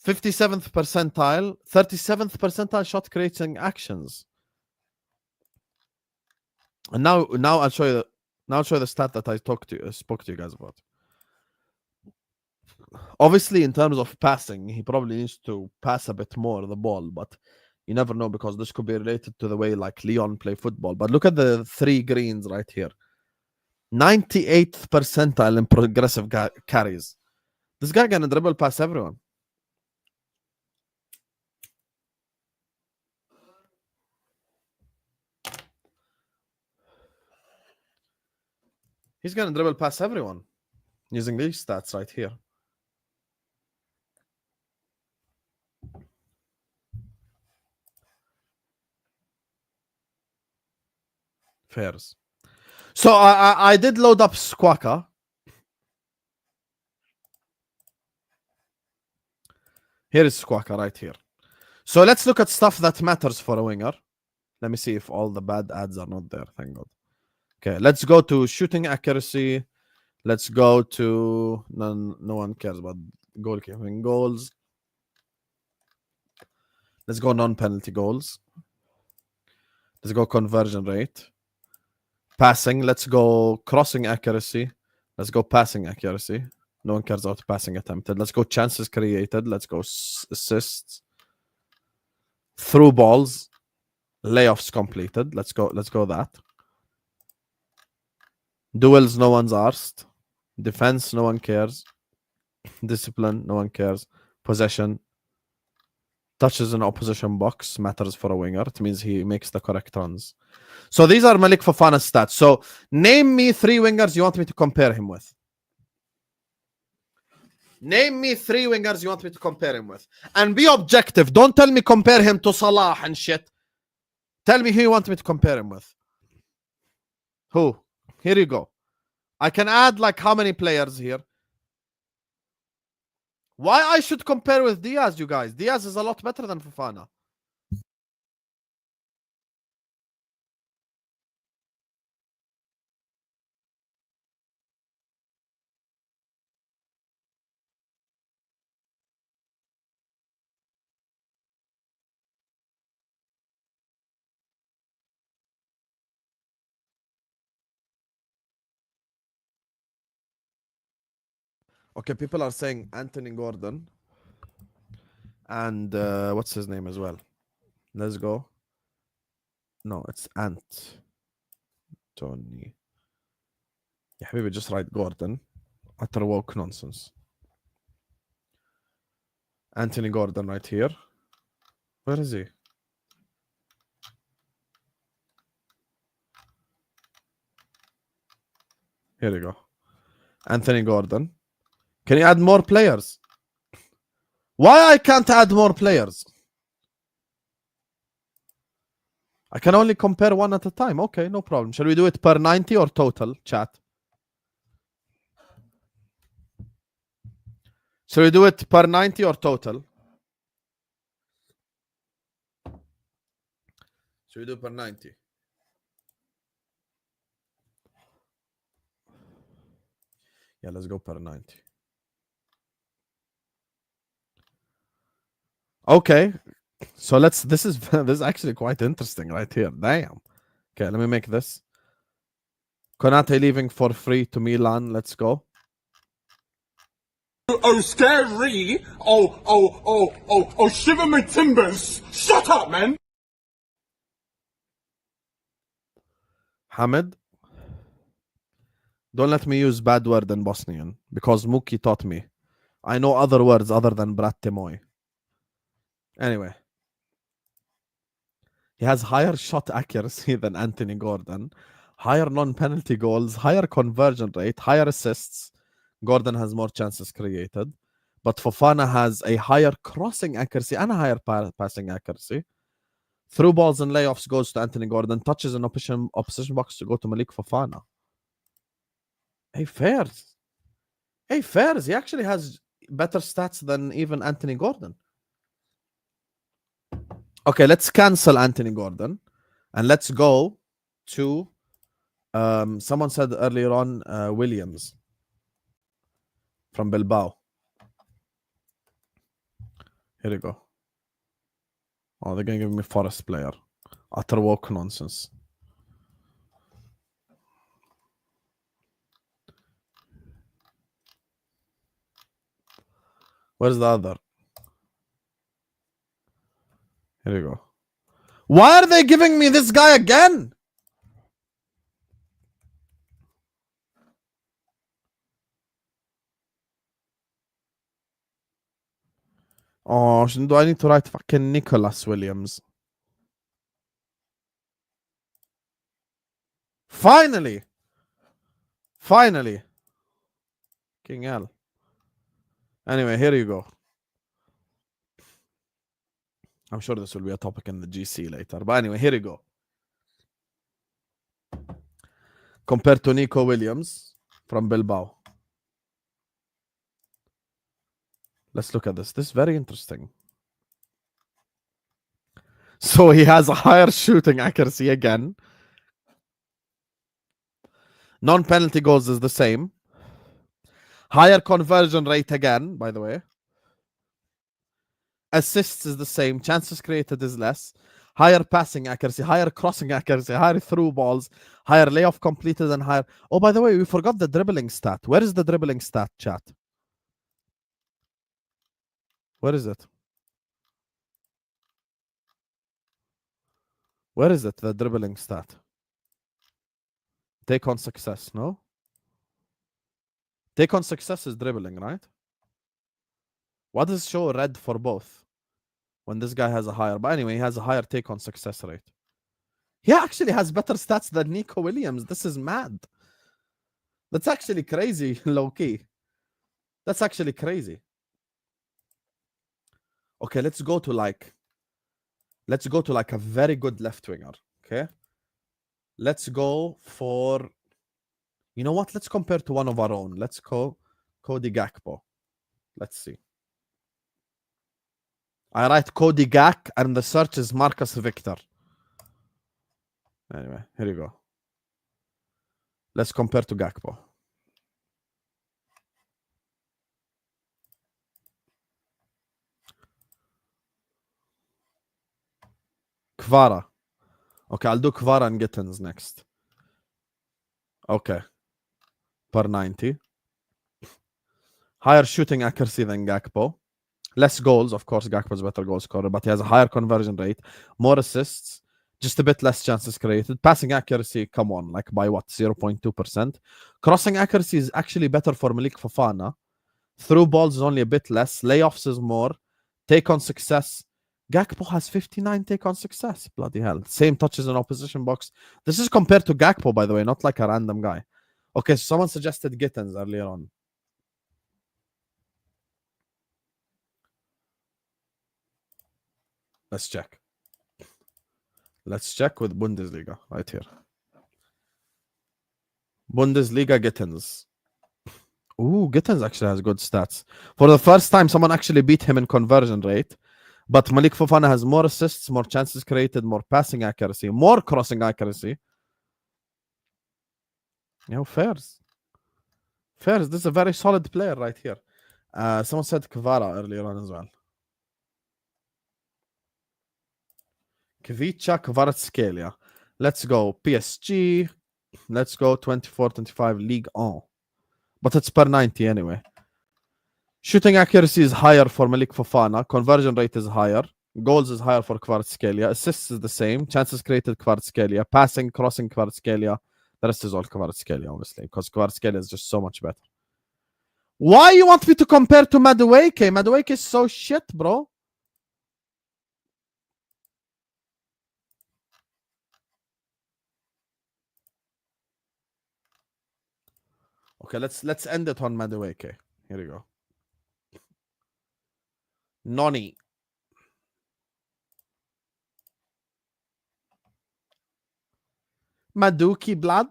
57th percentile. 37th percentile shot creating actions. And now I'll show you the stat that I spoke to you guys about. Obviously, in terms of passing, he probably needs to pass a bit more the ball, but you never know, because this could be related to the way like Leon play football. But look at the 3 greens right here. 98th percentile in progressive carries. This guy gonna dribble past everyone. He's gonna dribble past everyone using these stats right here. Fairs. So I did load up Squawka. Here is Squawka right here. So let's look at stuff that matters for a winger. Let me see if all the bad ads are not there. Thank God. Okay, let's go to shooting accuracy. Let's go to no one cares about goalkeeping goals. Let's go non-penalty goals. Let's go conversion rate. Passing, let's go crossing accuracy. Let's go passing accuracy. No one cares about passing attempted. Let's go chances created. Let's go assists. Through balls. Layoffs completed. Let's go that. Duels, no one's asked. Defense, no one cares. Discipline, no one cares. Possession. Touches in opposition box matters for a winger. It means he makes the correct runs. So these are Malik Fofana's stats. So name me 3 wingers you want me to compare him with. Name me 3 wingers you want me to compare him with. And be objective. Don't tell me compare him to Salah and shit. Tell me who you want me to compare him with. Who? Here you go. I can add like how many players here. Why I should compare with Diaz, you guys? Diaz is a lot better than Fofana. Okay, people are saying Anthony Gordon. And what's his name as well? Let's go. No, it's Ant. Tony. Yeah, maybe just write Gordon. Utter woke nonsense. Anthony Gordon right here. Where is he? Here we go. Anthony Gordon. Can you add more players? Why I can't add more players? I can only compare one at a time. Okay, no problem. Shall we do it per 90 or total, chat? So we do it per 90 or total? So we do per 90. Yeah, let's go per 90. Okay. So this is actually quite interesting right here. Damn. Okay, let me make this. Konate leaving for free to Milan. Let's go. Oh, scary! Oh, shiver my timbers! Shut up, man! Hamid. Don't let me use bad word in Bosnian because Muki taught me. I know other words other than Brat Temoy. Anyway. He has higher shot accuracy than Anthony Gordon, higher non-penalty goals, higher conversion rate, higher assists. Gordon has more chances created. But Fofana has a higher crossing accuracy and a higher passing accuracy. Through balls and layoffs goes to Anthony Gordon. Touches in opposition box to go to Malik Fofana. Hey, fairs. Hey, fairs. He actually has better stats than even Anthony Gordon. Okay, let's cancel Anthony Gordon. And let's go to... someone said earlier on Williams. From Bilbao. Here we go. Oh, they're going to give me Forest player. Utter woke nonsense. Where's the other? Here we go. Why are they giving me this guy again? Oh, do I need to write fucking Nicholas Williams? Finally! Finally! King hell. Anyway, here you go. I'm sure this will be a topic in the GC later. But anyway, here you go. Compared to Nico Williams from Bilbao. Let's look at this. This is very interesting. So he has a higher shooting accuracy again. Non-penalty goals is the same. Higher conversion rate again, by the way. Assists is the same. Chances created is less. Higher passing accuracy, higher crossing accuracy, higher through balls, higher layoff completed, and higher... Oh, by the way, we forgot the dribbling stat. Where is the dribbling stat, chat? Where is it? Where is it, the dribbling stat? Take on success, no? Take on success is dribbling, right? What does show red for both? When this guy has a higher... But anyway, he has a higher take on success rate. He actually has better stats than Nico Williams. This is mad. That's actually crazy, low-key. That's actually crazy. Okay, let's go to like a very good left winger. Okay. Let's go for... You know what? Let's compare to one of our own. Let's go Cody Gakpo. Let's see. I write Cody Gak and the search is Marcus Victor. Anyway, here you go. Let's compare to Gakpo. Kvara. Okay, I'll do Kvara and Gittins next. Okay. Per 90. Higher shooting accuracy than Gakpo. Less goals, of course, Gakpo's better goal scorer, but he has a higher conversion rate, more assists, just a bit less chances created. Passing accuracy, come on, like by what, 0.2%. Crossing accuracy is actually better for Malik Fofana. Through balls is only a bit less. Layoffs is more. Take on success. Gakpo has 59 take on success. Bloody hell. Same touches in opposition box. This is compared to Gakpo, by the way, not like a random guy. Okay, so someone suggested Gittins earlier on. Let's check. Let's check with Bundesliga right here. Bundesliga Gittins. Ooh, Gittins actually has good stats. For the first time, someone actually beat him in conversion rate. But Malik Fofana has more assists, more chances created, more passing accuracy, more crossing accuracy. Fairs. This is a very solid player right here. Someone said Kvara earlier on as well. Kvicha Kvaratskhelia. Let's go PSG. Let's go 24-25 League 1. But it's per 90 anyway. Shooting accuracy is higher for Malik Fofana. Conversion rate is higher. Goals is higher for Kvaratskhelia. Assists is the same. Chances created Kvaratskhelia. Passing, crossing Kvaratskhelia. The rest is all Kvaratskhelia, obviously, because Kvaratskhelia is just so much better. Why you want me to compare to Madueke? Madueke is so shit, bro. Okay, let's end it on Madueke. Here we go. Noni. Maduki blood.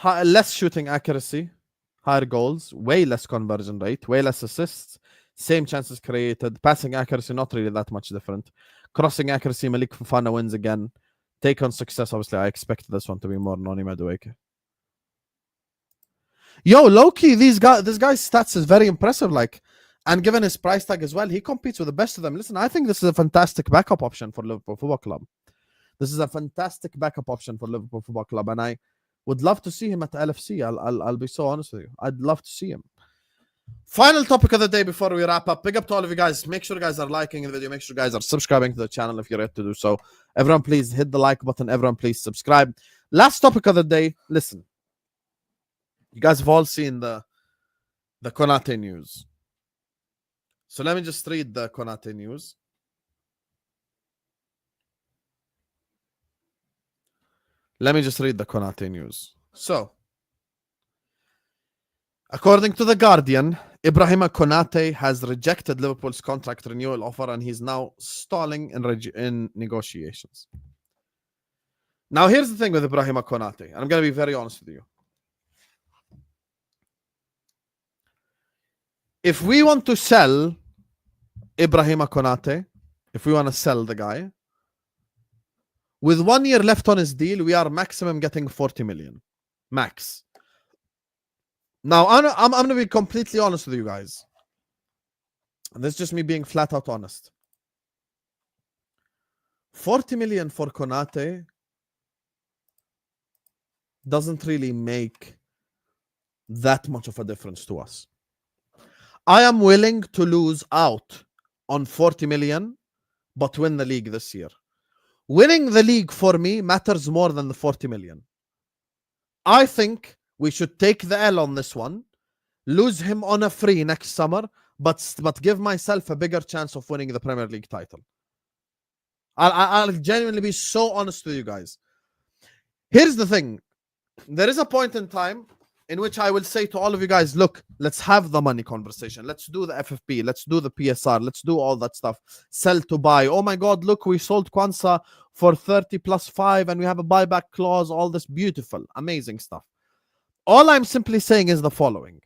Less shooting accuracy. Higher goals. Way less conversion rate. Way less assists. Same chances created. Passing accuracy, not really that much different. Crossing accuracy, Malik Fofana wins again. Take on success, obviously, I expect this one to be more Noni Madueke. Yo, low-key, this guy's stats is very impressive, like, and given his price tag as well, he competes with the best of them. Listen, I think this is a fantastic backup option for Liverpool Football Club. This is a fantastic backup option for Liverpool Football Club, and I would love to see him at LFC. I'll be so honest with you. I'd love to see him. Final topic of the day before we wrap up. Big up to all of you guys. Make sure you guys are liking the video. Make sure you guys are subscribing to the channel if you're yet to do so. Everyone, please hit the like button. Everyone, please subscribe. Last topic of the day. Listen. You guys have all seen the Konate news. So let me just read the Konate news. Let me just read the Konate news. So, according to The Guardian, Ibrahima Konate has rejected Liverpool's contract renewal offer and he's now stalling in negotiations. Now, here's the thing with Ibrahima Konate, and I'm going to be very honest with you. If we want to sell Ibrahima Konate, if we want to sell the guy, with 1 year left on his deal, we are maximum getting 40 million. Max. Now, I'm going to be completely honest with you guys. And this is just me being flat out honest. 40 million for Konate doesn't really make that much of a difference to us. I am willing to lose out on 40 million, but win the league this year. Winning the league for me matters more than the 40 million. I think we should take the L on this one, lose him on a free next summer, but give myself a bigger chance of winning the Premier League title. I'll genuinely be so honest with you guys. Here's the thing. There is a point in time in which I will say to all of you guys, look, let's have the money conversation. Let's do the FFP. Let's do the PSR. Let's do all that stuff. Sell to buy. Oh my God, look, we sold Kwanzaa for 30 plus 5 and we have a buyback clause. All this beautiful, amazing stuff. All I'm simply saying is the following.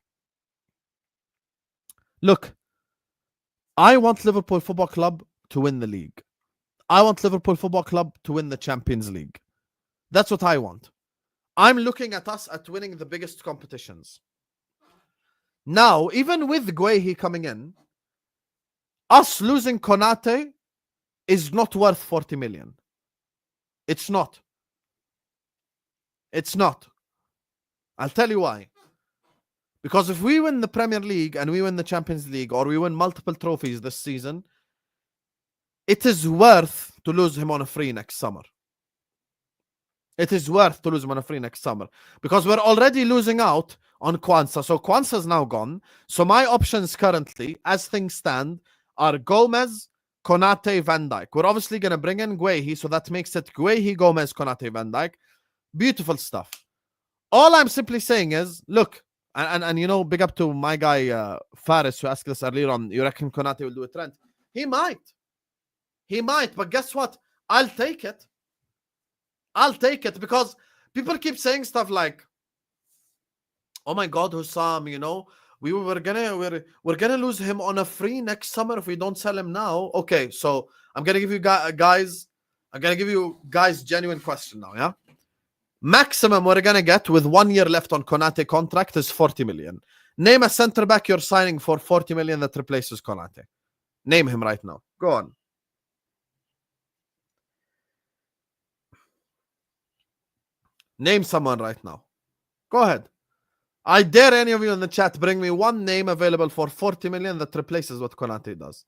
Look, I want Liverpool Football Club to win the league. I want Liverpool Football Club to win the Champions League. That's what I want. I'm looking at us at winning the biggest competitions. Now, even with Guehi coming in, us losing Konate is not worth 40 million. It's not. It's not. I'll tell you why. Because if we win the Premier League and we win the Champions League or we win multiple trophies this season, it is worth to lose him on a free next summer. It is worth to lose him on a free next summer because we're already losing out on Kwanzaa. So Kwanzaa is now gone. So my options currently, as things stand, are Gomez, Konate, Van Dijk. We're obviously going to bring in Guehi, so that makes it Guehi, Gomez, Konate, Van Dijk. Beautiful stuff. All I'm simply saying is, look, and you know, big up to my guy Faris who asked us earlier on, you reckon Konate will do a trend? He might. He might, but guess what? I'll take it. I'll take it because people keep saying stuff like, oh my God, Hussam, you know, we're gonna lose him on a free next summer if we don't sell him now. Okay, so I'm gonna give you guys genuine question now. Yeah, maximum we're gonna get with 1 year left on Konate contract is 40 million. Name a center back you're signing for 40 million that replaces Konate. Name him right now. Go on. Name someone right now. Go ahead. I dare any of you in the chat bring me one name available for 40 million that replaces what Konate does.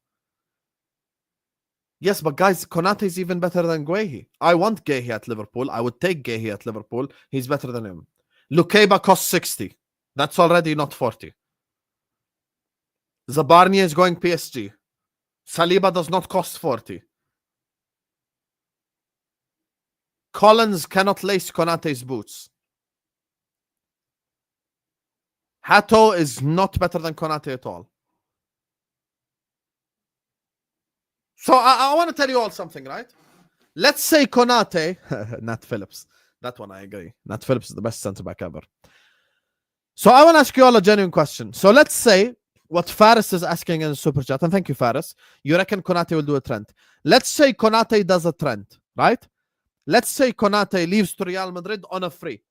Yes, but guys, Konate is even better than Guehi. I want Guehi at Liverpool. I would take Guehi at Liverpool. He's better than him. Lukeba costs 60. That's already not 40. Zabarnia is going PSG. Saliba does not cost 40. Collins cannot lace Konate's boots. Hato is not better than Konate at all. So I want to tell you all something, right? Let's say Konate, Nat Phillips. That one I agree. Nat Phillips is the best centre-back ever. So I want to ask you all a genuine question. So let's say what Faris is asking in the super chat, and thank you, Faris. You reckon Konate will do a Trent? Let's say Konate does a Trent, right? Let's say Konate leaves to Real Madrid on a free.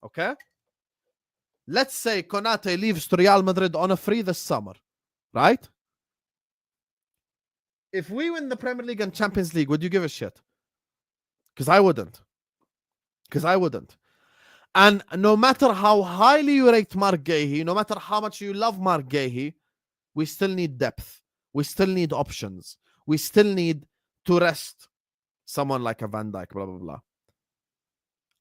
Okay? Let's say Konate leaves to Real Madrid on a free this summer, right? If we win the Premier League and Champions League, would you give a shit? Because I wouldn't. And no matter how highly you rate Mark Guehi, no matter how much you love Mark Guehi, we still need depth. We still need options. We still need to rest someone like a Van Dijk, blah, blah, blah.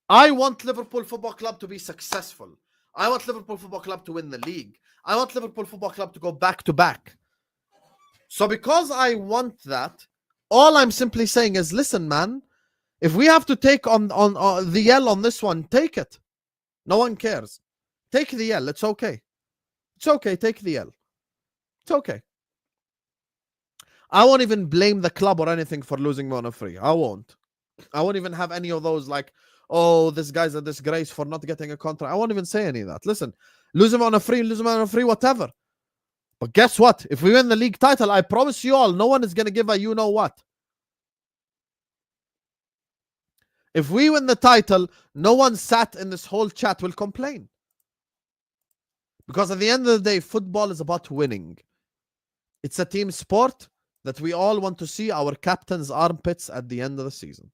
I want Liverpool Football Club to be successful. I want Liverpool Football Club to win the league. I want Liverpool Football Club to go back to back. So because I want that, all I'm simply saying is, listen, man, if we have to take on the L on this one, take it. No one cares. Take the L. It's okay. It's okay. Take the L. It's okay. I won't even blame the club or anything for losing me on a free. I won't even have any of those like, oh, this guy's a disgrace for not getting a contract. I won't even say any of that. Listen, lose him on a free, whatever. But guess what? If we win the league title, I promise you all, no one is going to give a you-know-what. If we win the title, no one sat in this whole chat will complain. Because at the end of the day, football is about winning. It's a team sport that we all want to see our captain's armpits at the end of the season.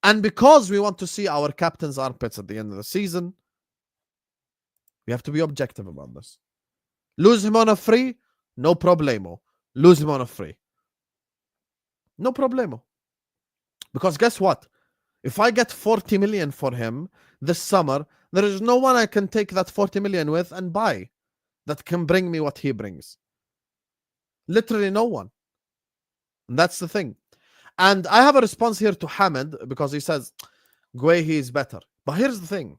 And because we want to see our captain's armpits at the end of the season, we have to be objective about this. Lose him on a free? No problemo. Lose him on a free. No problemo. Because guess what? If I get 40 million for him this summer, there is no one I can take that 40 million with and buy that can bring me what he brings. Literally no one. And that's the thing. And I have a response here to Hamid because he says, Guehi is better. But here's the thing.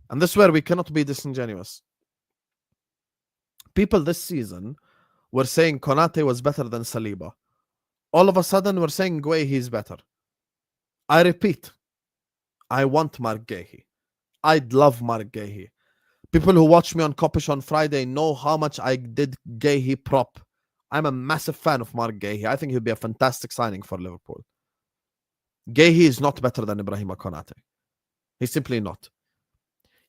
And this is where we cannot be disingenuous. People this season were saying Konate was better than Saliba. All of a sudden, we're saying Guehi is better. I repeat, I want Mark Guehi. I'd love Mark Guehi. People who watch me on Kopish on Friday know how much I did Guehi prop. I'm a massive fan of Mark Guehi. I think he'll be a fantastic signing for Liverpool. Guehi is not better than Ibrahima Konate. He's simply not.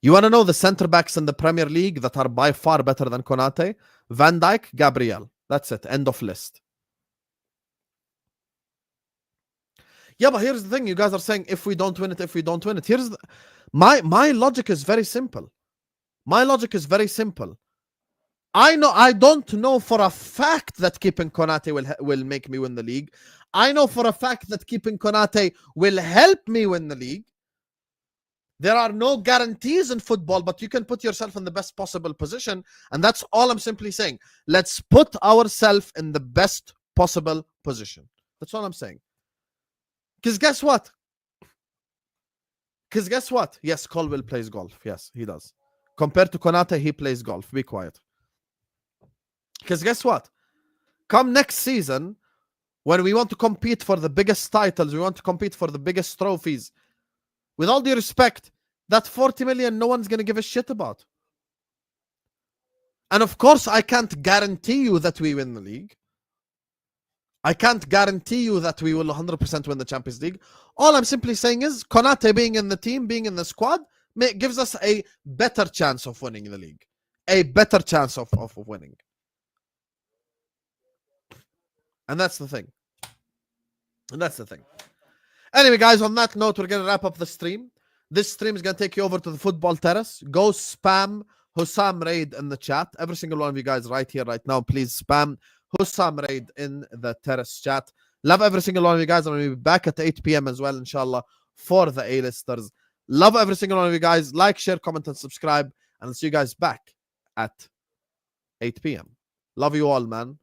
You want to know the centre-backs in the Premier League that are by far better than Konate? Van Dijk, Gabriel. That's it. End of list. Yeah, but here's the thing. You guys are saying, if we don't win it, if we don't win it. Here's the... My logic is very simple. My logic is very simple. I don't know for a fact that keeping Konate will make me win the league. I know for a fact that keeping Konate will help me win the league. There are no guarantees in football, but you can put yourself in the best possible position. And that's all I'm simply saying. Let's put ourselves in the best possible position. That's all I'm saying. Because guess what? Yes, Colwell plays golf. Yes, he does. Compared to Konate, he plays golf. Be quiet. Because guess what? Come next season, when we want to compete for the biggest titles, we want to compete for the biggest trophies, with all due respect, that 40 million, no one's going to give a shit about. And of course, I can't guarantee you that we win the league. I can't guarantee you that we will 100% win the Champions League. All I'm simply saying is Konate being in the team, being in the squad, gives us a better chance of winning the league. A better chance of winning. And that's the thing. Anyway, guys, on that note, we're going to wrap up the stream. This stream is going to take you over to the football terrace. Go spam Hussam Raid in the chat. Every single one of you guys right here, right now, please spam Hussam Raid in the terrace chat. Love every single one of you guys. I'm going to be back at 8 p.m. as well, inshallah, for the A-listers. Love every single one of you guys. Like, share, comment, and subscribe. And I'll see you guys back at 8 p.m. Love you all, man.